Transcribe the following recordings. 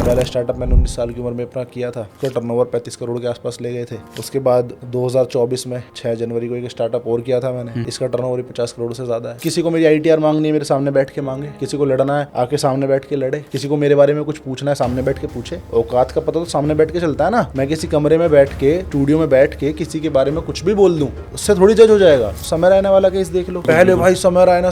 पहला स्टार्टअप मैंने 19 साल की उम्र में अपना किया था, उसका टर्नओवर 35 करोड़ के आसपास ले गए थे। उसके बाद 2024 में 6 जनवरी को एक स्टार्टअप और किया था मैंने, इसका टर्नओवर 50 करोड़ से ज्यादा है। किसी को मेरी ITR मांगनी है, मेरे सामने बैठ के मांगे। किसी को लड़ना है, आके सामने बैठ के लड़े। किसी को मेरे बारे में कुछ पूछना है, सामने बैठ के पूछे। औकात का पता तो सामने बैठ के चलता है ना। मैं किसी कमरे में बैठ के, स्टूडियो में बैठ के किसी के बारे में कुछ भी बोल दूं, उससे थोड़ी जज हो जाएगा। समय रैना वाला केस देख लो। पहले भाई समय रैना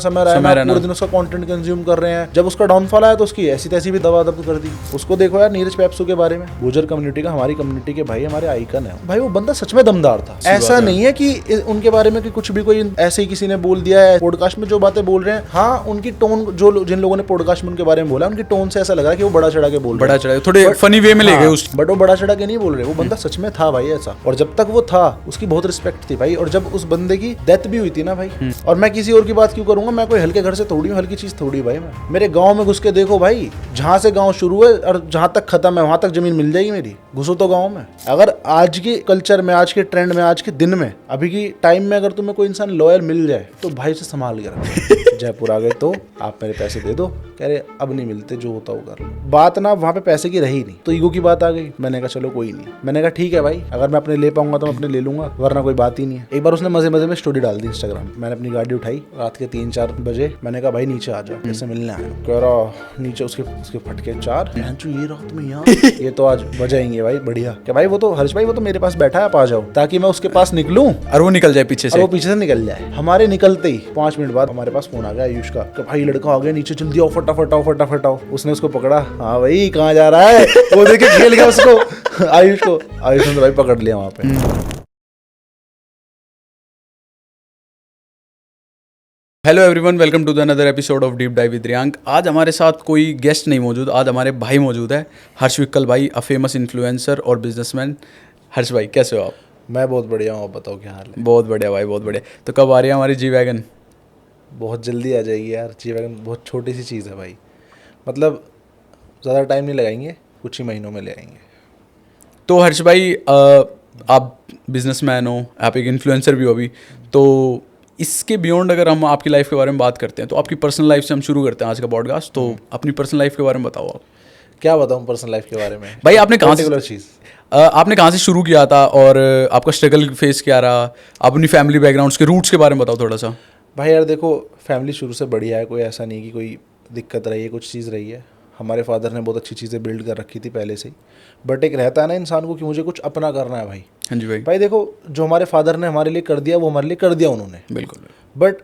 पूरे दिन उसका कंटेंट कंज्यूम कर रहे हैं। जब उसका डाउनफॉल आया तो उसकी ऐसी तैसी भी दबा दब कर दी। उसको देखो यार नीरज पेप्सू के बारे में, गुर्जर कम्युनिटी का, हमारी कम्युनिटी के भाई हमारे आइकन है भाई। वो बंदा सच में दमदार था। ऐसा नहीं है कि उनके बारे में कि कुछ भी कोई ऐसे ही किसी ने बोल दिया है। पॉडकास्ट में जो बातें बोल रहे हैं, हाँ उनकी टोन, जो जिन लोगों ने पॉडकास्ट में उनके बारे में बोला, उनकी टोन से ऐसा लग रहा है कि वो बड़ा चढ़ा के बोल रहे हैं, थोड़े फनी वे में ले गए उस, बट वो बड़ा चढ़ा के नहीं बोल रहे। वो बंदा सच में था भाई ऐसा, और जब तक वो था उसकी बहुत रिस्पेक्ट थी भाई। और जब उस बंदे की डेथ भी हुई थी ना भाई, और मैं किसी और की बात क्यों करूंगा, मैं कोई हल्के घर से थोड़ी हूँ, हल्की चीज थोड़ी भाई। मैं मेरे गांव में घुस के देखो भाई, जहां से गांव शुरू है और जहां तक खत्म है वहां तक जमीन मिल जाएगी मेरी। घुसो तो गांव में। अगर आज के कल्चर में, आज के ट्रेंड में, आज के दिन में, अभी की टाइम में अगर तुम्हें कोई इंसान लॉयल मिल जाए तो भाई से संभाल के रखो। जयपुर आ गए तो आप मेरे पैसे दे दो, कह रहे अब नहीं मिलते, जो होता वो कर लो। बात ना वहाँ पे पैसे की रही नहीं, तो ईगो की बात आ गई। मैंने कहा चलो कोई नहीं। मैंने कहा ठीक है भाई, अगर मैं अपने ले पाऊंगा तो मैं अपने ले लूंगा, वरना कोई बात ही नहीं है। एक बार उसने मजे मजे में स्टोरी डाल दी इंस्टाग्राम। मैंने अपनी गाड़ी उठाई रात के 3-4 बजे। मैंने कहा भाई नीचे आ जा, जैसे मिलने आया। कह रहा नीचे उसके फटके 4। ये रात में यहाँ ये तो आज बजाएंगे भाई, बढ़िया। क्या भाई वो तो हर्ष भाई, वो तो मेरे पास बैठा है, आप आ जाओ, ताकि मैं उसके पास निकलूं और वो निकल जाए पीछे से, वो पीछे से निकल जाए। हमारे निकलते ही 5 मिनट बाद हमारे पास फोन आ गया आयुष का, कि भाई लड़का आ गया नीचे, जल्दी आओ, फटाफट आओ, फटाफट आओ। उसने उसको पकड़ा, हाँ भाई कहाँ जा रहा है, वो देखे खेल गया उसको, आयुष को। आयुष ने तो भाई पकड़ लिया वहां पे। Hello everyone, welcome to the another episode of deep dive with Riyank. आज हमारे साथ कोई गेस्ट नहीं मौजूद, आज हमारे भाई मौजूद है, हर्ष विक्कल भाई, अ फेमस इन्फ्लुएंसर और बिजनेसमैन। हर्ष भाई कैसे हो आप? मैं बहुत बढ़िया हूँ, आप बताओ क्या हाल है? बहुत बढ़िया भाई, बहुत बढ़िया। तो कब आ रही है हमारी जी वैगन? बहुत जल्दी आ जाएगी यार। जी वैगन बहुत छोटी सी चीज़ है भाई, मतलब ज़्यादा टाइम नहीं लगाएंगे, कुछ ही महीनों में ले आएंगे। तो हर्ष भाई, आप बिजनेसमैन हो, आप एक इन्फ्लुएंसर भी हो अभी, तो इसके बियॉन्ड अगर हम आपकी लाइफ के बारे में बात करते हैं, तो आपकी पर्सनल लाइफ से हम शुरू करते हैं आज का पॉडकास्ट। तो अपनी पर्सनल लाइफ के बारे में बताओ आप। क्या बताऊँ पर्सनल लाइफ के बारे में भाई? आपने कहाँ से चीज़ आपने कहाँ से शुरू किया था और आपका स्ट्रगल फेस क्या रहा? आप अपनी फैमिली बैकग्राउंड के रूट्स के बारे में बताओ थोड़ा सा। भाई यार देखो, फैमिली शुरू से बढ़िया है, कोई ऐसा नहीं कि कोई दिक्कत रही है, कुछ चीज़ रही है। हमारे फादर ने बहुत अच्छी चीज़ें बिल्ड कर रखी थी पहले से ही। बट एक रहता है ना इंसान को कि मुझे कुछ अपना करना है भाई। हाँ जी भाई। भाई देखो, जो हमारे फादर ने हमारे लिए कर दिया वो हमारे लिए कर दिया उन्होंने, बिल्कुल। बट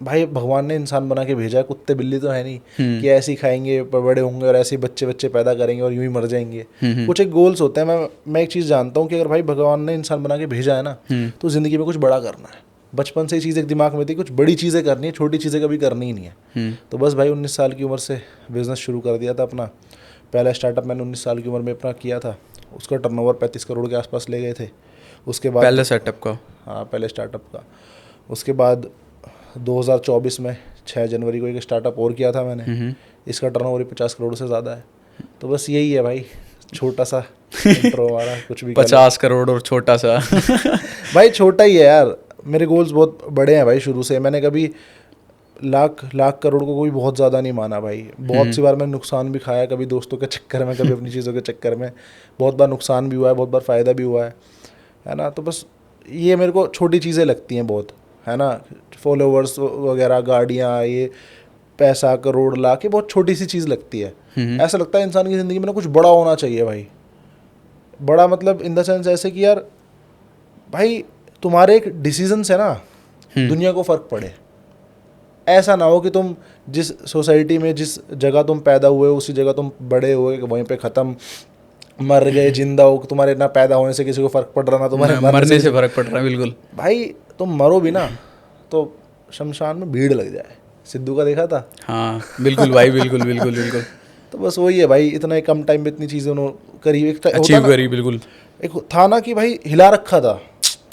भाई भगवान ने इंसान बना के भेजा है, कुत्ते बिल्ली तो है नहीं कि ऐसे ही खाएंगे, बड़े होंगे और ऐसे ही बच्चे बच्चे पैदा करेंगे और यूं ही मर जाएंगे। कुछ एक गोल्स होते हैं। मैं एक चीज़ जानता हूँ कि अगर भाई भगवान ने इंसान बना के भेजा है ना, तो ज़िंदगी में कुछ बड़ा करना है। बचपन से ही चीज़ एक दिमाग में थी, कुछ बड़ी चीज़ें करनी है, छोटी चीज़ें कभी करनी ही नहीं है। तो बस भाई 19 साल की उम्र से बिज़नेस शुरू कर दिया था अपना। पहला स्टार्टअप मैंने 19 साल की उम्र में अपना किया था, उसका टर्नओवर 35 करोड़ के आसपास ले गए थे। उसके बाद पहले सेटअप का, हाँ पहले स्टार्टअप का। उसके बाद 2024 में 6 जनवरी को एक स्टार्टअप और किया था मैंने, इसका टर्नओवर 50 करोड़ से ज़्यादा है। तो बस यही है भाई, छोटा सा इंट्रो हमारा। कुछ भी 50 करोड़ और छोटा सा भाई छोटा ही है यार। मेरे गोल्स बहुत बड़े हैं भाई शुरू से। मैंने कभी लाख करोड़ को कोई बहुत ज़्यादा नहीं माना भाई। बहुत सी बार मैंने नुकसान भी खाया, कभी दोस्तों के चक्कर में, कभी अपनी चीज़ों के चक्कर में। बहुत बार नुकसान भी हुआ है, बहुत बार फ़ायदा भी हुआ है ना। तो बस ये मेरे को छोटी चीज़ें लगती हैं बहुत, है ना। फॉलोवर्स वगैरह, गाड़ियाँ, ये पैसा, करोड़, लाख, ये बहुत छोटी सी चीज़ लगती है। ऐसा लगता है इंसान की ज़िंदगी में ना कुछ बड़ा होना चाहिए भाई। बड़ा मतलब इन द सेंस ऐसे कि यार भाई तुम्हारे एक डिसीजन से ना दुनिया को फ़र्क पड़े। ऐसा ना हो कि तुम जिस सोसाइटी में, जिस जगह तुम पैदा हुए, उसी जगह तुम बड़े हुए, वहीं पे ख़त्म, मर गए, जिंदा हो, तुम्हारे ना पैदा होने से किसी को फ़र्क पड़ रहा, ना तुम्हारे मरने से फ़र्क पड़ रहा है। बिल्कुल भाई, तुम मरो भी ना तो शमशान में भीड़ लग जाए। सिद्धू का देखा था? हाँ बिल्कुल भाई, बिल्कुल बिल्कुल बिल्कुल। तो बस वही है भाई, इतना कम टाइम में इतनी चीज़ें उन्होंने करी, अचीव करी। बिल्कुल एक था ना कि भाई हिला रखा था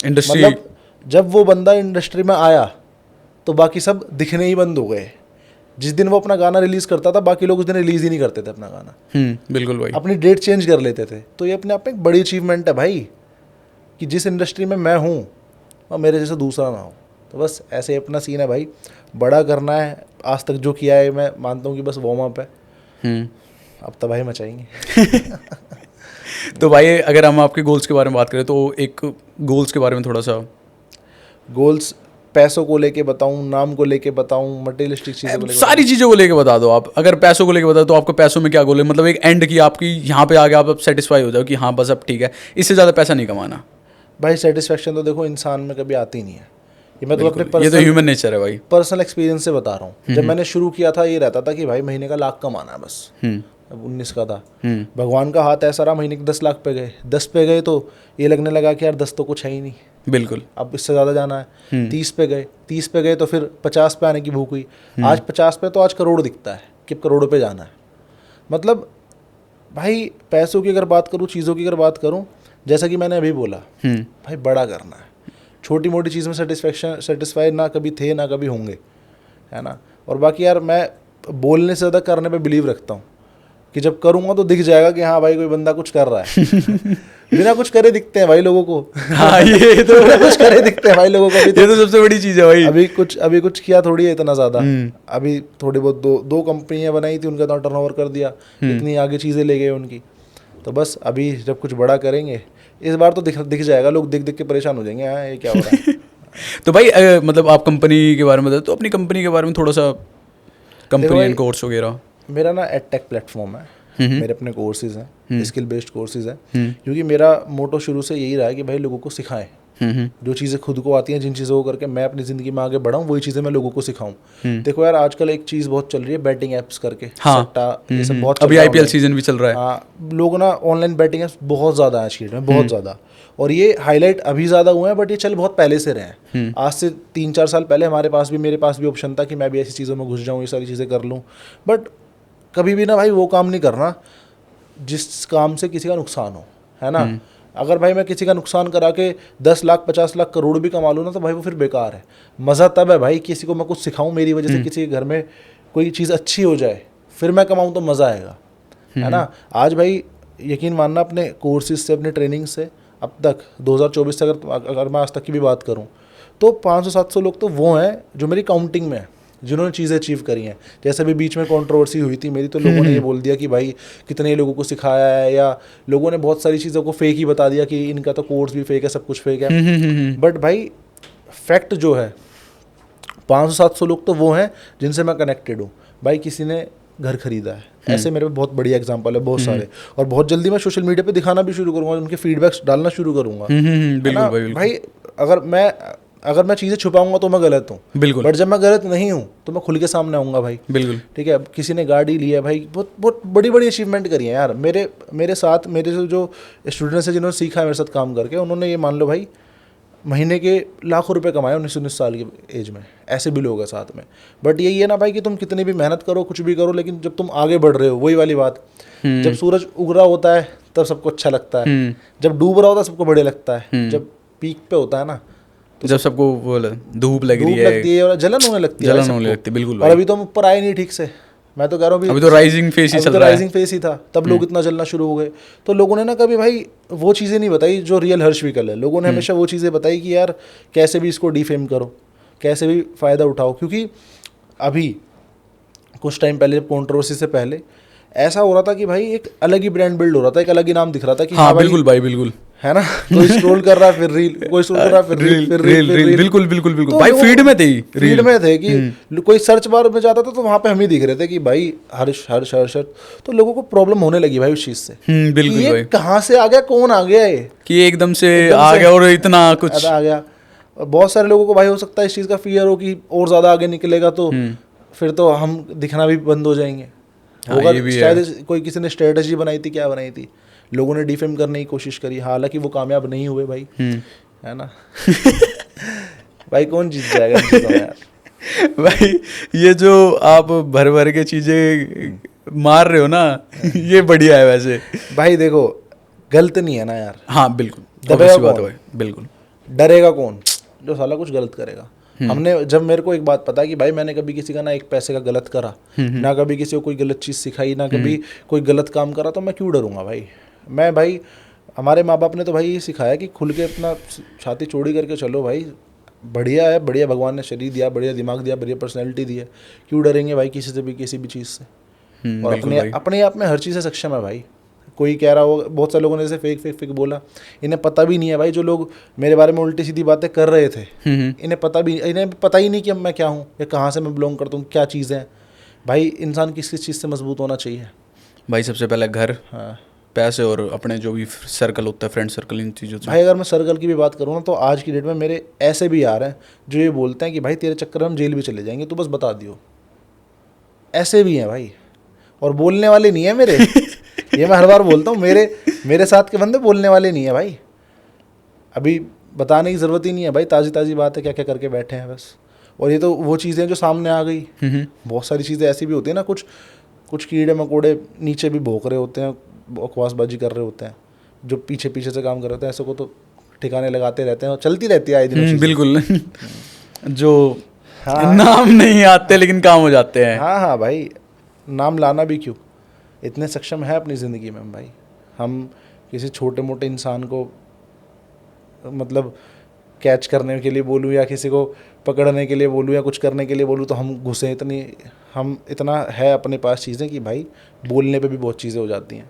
इंडस्ट्री। मतलब जब वो बंदा इंडस्ट्री में आया तो बाकी सब दिखने ही बंद हो गए। जिस दिन वो अपना गाना रिलीज़ करता था, बाकी लोग उस दिन रिलीज़ ही नहीं करते थे अपना गाना। बिल्कुल भाई, अपनी डेट चेंज कर लेते थे। तो ये अपने आप में एक बड़ी अचीवमेंट है भाई, कि जिस इंडस्ट्री में मैं हूँ और मेरे जैसा दूसरा ना हो। तो बस ऐसे ही अपना सीन है भाई, बड़ा करना है। आज तक जो किया है मैं मानता हूँ कि बस वार्म अप है। अब तबाही मचाएंगे। तो भाई अगर हम आपके गोल्स के बारे में बात करें तो एक गोल्स के बारे में थोड़ा सा। गोल्स पैसों को लेके बताऊं, नाम को लेके बताऊं, मटेरियलिस्टिक चीज़ों को लेके सारी चीज़ों को लेके बता दो आप। अगर पैसों को लेके बता तो आपको पैसों में क्या गोल है, मतलब एक एंड की आपकी यहाँ पे आगे आप सेटिस्फाई हो जाओ कि हाँ बस अब ठीक है, इससे ज़्यादा पैसा नहीं कमाना। भाई सेटिस्फेक्शन तो देखो इंसान में कभी आती नहीं है। ये मैं तो अपने ये तो ह्यूमन नेचर है भाई। पर्सनल एक्सपीरियंस से बता रहा हूँ। जब मैंने शुरू किया था ये रहता था कि भाई महीने का 1 लाख कमाना है बस। अब 19 का था। भगवान का हाथ ऐसा रहा, महीने के 10 लाख पे गए। 10 पे गए तो ये लगने लगा कि यार 10 तो कुछ है ही नहीं, बिल्कुल अब इससे ज़्यादा जाना है। 30 पे गए, 30 पे गए तो फिर 50 पे आने की भूख हुई। आज 50 पे तो आज करोड़ दिखता है कि करोड़ों पे जाना है। मतलब भाई पैसों की अगर बात करूँ, चीज़ों की अगर बात करूँ, जैसा कि मैंने अभी बोला, भाई बड़ा करना है। छोटी मोटी चीज़ में सेटिस्फाई ना कभी थे ना कभी होंगे, है ना। और बाकी यार मैं बोलने से ज़्यादा करने पे बिलीव रखता हूँ कि जब करूँगा तो दिख जाएगा कि हाँ भाई कोई बंदा कुछ कर रहा है। बिना कुछ करे दिखते हैं भाई लोगों को। हाँ ये तो बिना कुछ करे दिखते हैं भाई लोगों को। ये तो सबसे बड़ी चीज़ है भाई। अभी कुछ किया थोड़ी है इतना ज़्यादा। अभी थोड़ी बहुत दो कंपनियाँ बनाई थी, उनका तो टर्नओवर कर दिया, इतनी आगे चीज़ें ले गए उनकी। तो बस अभी जब कुछ बड़ा करेंगे इस बार तो दिख जाएगा, लोग देख देख के परेशान हो जाएंगे, हाँ ये क्या हो रहा है। तो भाई मतलब आप कंपनी के बारे में बताओ, तो अपनी कंपनी के बारे में थोड़ा सा, कंपनी एंड कोर्स वगैरह। मेरा ना एडटेक प्लेटफॉर्म है, मेरे अपने कोर्सेज हैं, स्किल बेस्ड कोर्सेज हैं, क्योंकि मेरा मोटो शुरू से यही रहा है कि भाई लोगों को सिखाएं। जो चीज़ें खुद को आती हैं, जिन चीज़ों को करके मैं अपनी ज़िंदगी में आगे बढ़ाऊँ, वही चीज़ें मैं लोगों को सिखाऊं। देखो यार आजकल एक चीज़ बहुत चल रही है, बैटिंग ऐप्स करके। हाँ, सट्टा, ये सब बहुत अभी IPL सीजन भी चल रहा है। हाँ, लोग ना ऑनलाइन बैटिंग ऐप्स बहुत ज़्यादा है आज की डेट में, बहुत ज़्यादा। और ये हाईलाइट अभी ज़्यादा हुए हैं, बट ये चल बहुत पहले से रहे हैं। आज से 3-4 साल पहले मेरे पास भी ऑप्शन था कि मैं भी ऐसी चीज़ों में घुस जाऊँ, ये सारी चीज़ें कर लूँ। बट कभी भी ना भाई वो काम नहीं करना जिस काम से किसी का नुकसान हो, है ना। अगर भाई मैं किसी का नुकसान करा के 10 लाख 50 लाख करोड़ भी कमा लूँ ना, तो भाई वो फिर बेकार है। मज़ा तब है भाई किसी को मैं कुछ सिखाऊं, मेरी वजह से किसी के घर में कोई चीज़ अच्छी हो जाए, फिर मैं कमाऊँ तो मज़ा आएगा, है ना। आज भाई यकीन मानना, अपने कोर्सेज से, अपने ट्रेनिंग से अब तक 2024 से अगर मैं आज तक की भी बात करूँ तो 500-700 लोग तो वो हैं जो मेरी काउंटिंग में है, जिन्होंने चीज़ें अचीव करी हैं। जैसे भी बीच में कंट्रोवर्सी हुई थी मेरी, तो लोगों ने ये बोल दिया कि भाई कितने लोगों को सिखाया है, या लोगों ने बहुत सारी चीज़ों को फेक ही बता दिया कि इनका तो कोर्स भी फेक है, सब कुछ फेक है। बट भाई फैक्ट जो है, 500-700 लोग तो वो हैं जिनसे मैं कनेक्टेड हूँ। भाई किसी ने घर खरीदा है, ऐसे मेरे पे बहुत बढ़िया एग्जांपल है, बहुत सारे। और बहुत जल्दी मैं सोशल मीडिया पे दिखाना भी शुरू करूँगा, उनके फीडबैक्स डालना शुरू करूँगा। बिल्कुल भाई अगर मैं चीज़ें छुपाऊंगा तो मैं गलत हूँ, बिल्कुल। बट जब मैं गलत नहीं हूँ तो मैं खुल के सामने आऊँगा भाई, बिल्कुल। ठीक है। अब किसी ने गाड़ी ली है भाई, बहुत बहुत बड़ी बड़ी अचीवमेंट करी है यार। मेरे साथ मेरे जो स्टूडेंट्स हैं जिन्होंने सीखा है मेरे साथ काम करके, उन्होंने ये मान लो भाई महीने के लाखों रुपए कमाए 19-19 साल की एज में। ऐसे भी लोग हैं साथ में। बट यही है ना भाई कि तुम कितनी भी मेहनत करो, कुछ भी करो, लेकिन जब तुम आगे बढ़ रहे हो, वही वाली बात, जब सूरज उग रहा होता है तब सबको अच्छा लगता है, जब डूब रहा होता है सबको बढ़िया लगता है, जब पीक पे होता है ना, तो जब सबको वो धूप लगती है और जलन होने लगती है, बिल्कुल। और अभी तो हम ऊपर आए नहीं ठीक से। मैं तो कह रहा हूँ अभी तो राइजिंग फेस ही चल रहा है। राइजिंग फेस ही था, तब लोग इतना जलना शुरू हो गए। तो लोगों ने ना कभी भाई वो चीज़ें नहीं बताई जो रियल हर्ष विकल है। लोगों ने हमेशा वो चीज़ें बताई कि यार कैसे भी इसको डिफेम करो, कैसे भी फ़ायदा उठाओ। क्योंकि अभी कुछ टाइम पहले, कंट्रोवर्सी से पहले, ऐसा हो रहा था कि भाई एक अलग ही ब्रांड बिल्ड हो रहा था, एक अलग ही नाम दिख रहा था कि हाँ बिल्कुल भाई, बिल्कुल, है ना। कोई स्क्रॉल कर रहा है फिर रील, कोई स्क्रॉल कर रहा है फिर रील, बिल्कुल बिल्कुल बिल्कुल तो भाई फीड में थे, फीड में थे कि कोई सर्च बार में जाता था तो वहाँ पे हम ही दिख रहे थे कि भाई हर्ष हर्ष हर्ष। तो लोगों को प्रॉब्लम होने लगी भाई उस चीज़ से। बिल्कुल ये भाई, कहाँ से आ गया, कौन आ गया ये, कि एकदम से आ गया और इतना कुछ आ गया। बहुत सारे लोगों को भाई हो सकता है इस चीज़ का फियर हो कि और ज़्यादा आगे निकलेगा तो फिर तो हम दिखना भी बंद हो जाएंगे। होगा शायद कोई किसी ने स्ट्रेटजी बनाई थी, क्या बनाई थी, लोगों ने डिफेम करने की कोशिश करी, हालांकि वो कामयाब नहीं हुए भाई, है ना। भाई कौन जीत जाएगा यार। भाई ये जो आप भर भर के चीजें मार रहे हो ना, ये बढ़िया है वैसे। भाई देखो गलत नहीं है ना यार। हाँ बिल्कुल, दबेगा बात कौन? है, बिल्कुल। डरेगा कौन? जो साला कुछ गलत करेगा। हमने जब मेरे को एक बात पता है कि भाई मैंने कभी किसी का ना एक पैसे का गलत करा, ना कभी किसी को कोई गलत चीज़ सिखाई, ना कभी कोई गलत काम करा, तो मैं क्यों डरूंगा भाई। मैं भाई हमारे माँ बाप ने तो भाई ये सिखाया कि खुल के अपना छाती चौड़ी करके चलो भाई, बढ़िया है, बढ़िया भगवान ने शरीर दिया, बढ़िया दिमाग दिया, बढ़िया पर्सनैलिटी दी है, क्यों डरेंगे भाई किसी से भी, किसी भी चीज़ से, और अपने आप में हर चीज़ से सक्षम है भाई। कोई कह रहा हो, बहुत सारे लोगों ने जैसे फेक बोला, इन्हें पता भी नहीं है भाई। जो लोग मेरे बारे में उल्टी सीधी बातें कर रहे थे, इन्हें पता ही नहीं कि अब मैं क्या हूँ या कहाँ से मैं बिलोंग करता हूँ, क्या चीज़ है। भाई इंसान किस चीज़ से मजबूत होना चाहिए भाई? सबसे पहले घर, हाँ, पैसे और अपने जो भी सर्कल होता है, फ्रेंड सर्कल, इन चीज़ों से। भाई अगर मैं सर्कल की भी बात करूँ ना, तो आज की डेट में मेरे ऐसे भी यार हैं जो ये बोलते हैं कि भाई तेरे चक्कर में हम जेल भी चले जाएंगे, तू बस बता दियो। ऐसे भी हैं भाई, और बोलने वाले नहीं है मेरे। ये मैं हर बार बोलता हूँ, मेरे साथ के बंदे बोलने वाले नहीं है भाई। अभी बताने की ज़रूरत ही नहीं है भाई, ताज़ी ताज़ी बात है, क्या क्या करके बैठे हैं बस। और ये तो वो चीज़ें जो सामने आ गई। बहुत सारी चीज़ें ऐसी भी होती है ना, कुछ कीड़े मकोड़े नीचे भी भौंक रहे होते हैं, बकवासबाजी कर रहे होते हैं, जो पीछे पीछे से काम कर रहे होते हैं। ऐसे को तो ठिकाने लगाते रहते हैं और चलती रहती है आए दिन। बिल्कुल। जो नाम नहीं आते लेकिन काम हो जाते हैं। हाँ भाई, नाम लाना भी क्यों, इतने सक्षम है अपनी ज़िंदगी में भाई। हम किसी छोटे मोटे इंसान को मतलब कैच करने के लिए बोलूँ या किसी को पकड़ने के लिए बोलूँ या कुछ करने के लिए बोलूँ, तो हम घुसे हम इतना है अपने पास चीज़ें कि भाई बोलने पे भी बहुत चीज़ें हो जाती हैं।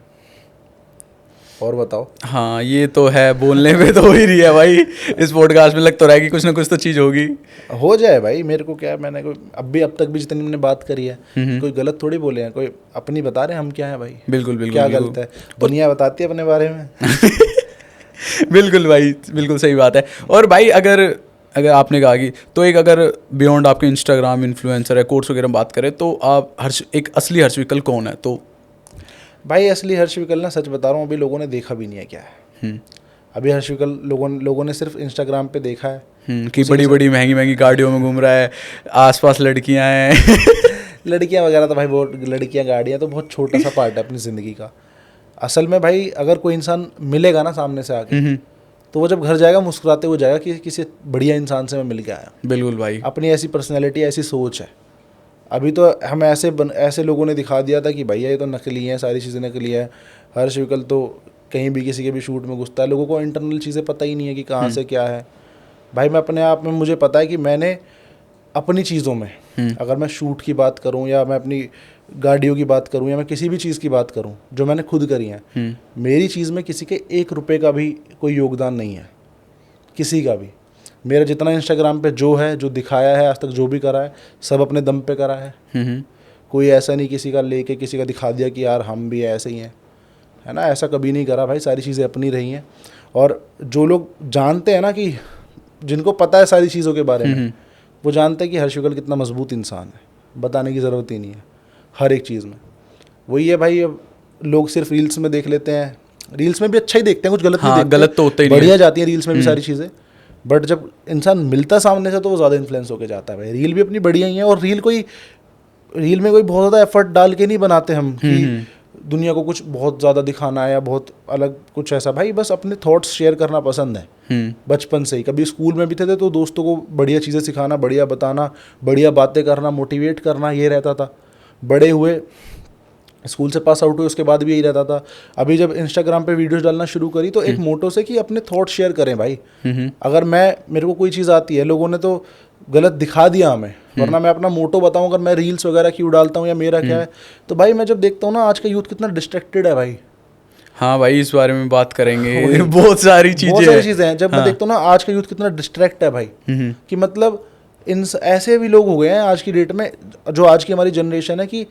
और बताओ। हाँ, ये तो है, बोलने पे तो हो ही रही है भाई। इस पॉडकास्ट में लग तो रहा है कि कुछ ना कुछ तो चीज़ होगी, हो जाए भाई। मेरे को क्या है, मैंने कोई अब तक भी जितनी मैंने बात करी है, कोई गलत थोड़ी बोले हैं, कोई अपनी बता रहे हैं हम क्या है भाई। बिल्कुल क्या गलत है, दुनिया बताती है अपने बारे में। बिल्कुल भाई, बिल्कुल सही बात है। और भाई अगर आपने कहा कि तो एक अगर बियॉन्ड आपके इंस्टाग्राम इन्फ्लुएंसर है, कोर्स वगैरह बात करें, तो आप एक असली हर्ष विकल कौन है? तो भाई असली हर्ष विकल ना, सच बता रहा हूँ, अभी लोगों ने देखा भी नहीं है क्या है। अभी हर्ष विकल लोगों ने सिर्फ इंस्टाग्राम पे देखा है कि बड़ी बड़ी महंगी गाड़ियों में घूम रहा है, आसपास लड़कियां हैं। लड़कियां वगैरह तो भाई, वो लड़कियां गाड़ियां तो बहुत छोटा सा पार्ट है अपनी ज़िंदगी का। असल में भाई अगर कोई इंसान मिलेगा ना सामने से आके, तो वो जब घर जाएगा मुस्कुराते हुए जाएगा कि किसी बढ़िया इंसान से मैं मिल के आया। बिल्कुल भाई, अपनी ऐसी पर्सनैलिटी, ऐसी सोच है। अभी तो हम ऐसे लोगों ने दिखा दिया था कि भैया ये तो नकली है, सारी चीज़ें नकली है। हर्ष विकल तो कहीं भी किसी के भी शूट में घुसता है, लोगों को इंटरनल चीज़ें पता ही नहीं है कि कहाँ से क्या है। भाई मैं अपने आप में, मुझे पता है कि मैंने अपनी चीज़ों में, अगर मैं शूट की बात करूँ या मैं अपनी गाड़ियों की बात करूँ या मैं किसी भी चीज़ की बात करूँ जो मैंने खुद करी है, मेरी चीज़ में किसी के 1 रुपये का भी कोई योगदान नहीं है, किसी का भी। मेरा जितना इंस्टाग्राम पे जो है, जो दिखाया है आज तक, जो भी करा है, सब अपने दम पे करा है। कोई ऐसा नहीं किसी का लेके किसी का दिखा दिया कि यार हम भी ऐसे ही हैं, है ना, ऐसा कभी नहीं करा भाई। सारी चीज़ें अपनी रही हैं। और जो लोग जानते हैं ना, कि जिनको पता है सारी चीज़ों के बारे में, वो जानते हैं कि हर्ष विकल कितना मजबूत इंसान है, बताने की ज़रूरत ही नहीं है हर एक चीज़ में। वही है भाई, अब लोग सिर्फ रील्स में देख लेते हैं, रील्स में भी अच्छा ही देखते हैं, कुछ गलत नहीं देखते, गलत तो होता ही नहीं, बढ़िया जाती है रील्स में भी सारी चीज़ें। बट जब इंसान मिलता सामने से, तो वो ज़्यादा इन्फ्लुएंस होकर जाता है भाई। रील भी अपनी बढ़िया ही है, और रील में कोई बहुत ज़्यादा एफर्ट डाल के नहीं बनाते हम कि दुनिया को कुछ बहुत ज़्यादा दिखाना है या बहुत अलग कुछ ऐसा। भाई बस अपने थॉट्स शेयर करना पसंद है बचपन से ही। कभी स्कूल में भी थे तो दोस्तों को बढ़िया चीज़ें सिखाना, बढ़िया बताना, बढ़िया बातें करना, मोटिवेट करना, ये रहता था। बड़े हुए, स्कूल से पास आउट हुए, उसके बाद भी यही रहता था। अभी जब इंस्टाग्राम पे वीडियोस डालना शुरू करी, तो एक मोटो से कि अपने थॉट शेयर करें भाई। अगर मेरे को कोई चीज़ आती है, लोगों ने तो गलत दिखा दिया हमें, वरना मैं अपना मोटो बताऊं, अगर मैं रील्स वगैरह क्यों डालता हूं या मेरा क्या है, तो भाई मैं जब देखता हूँ ना आज का यूथ कितना डिस्ट्रैक्टेड है भाई। हाँ भाई, इस बारे में बात करेंगे। बहुत सारी चीज़ें हैं। जब मैं देखता हूँ ना आज का यूथ कितना डिस्ट्रैक्ट है भाई, कि मतलब ऐसे भी लोग हो गए हैं आज की डेट में, जो आज की हमारी जनरेशन है, कि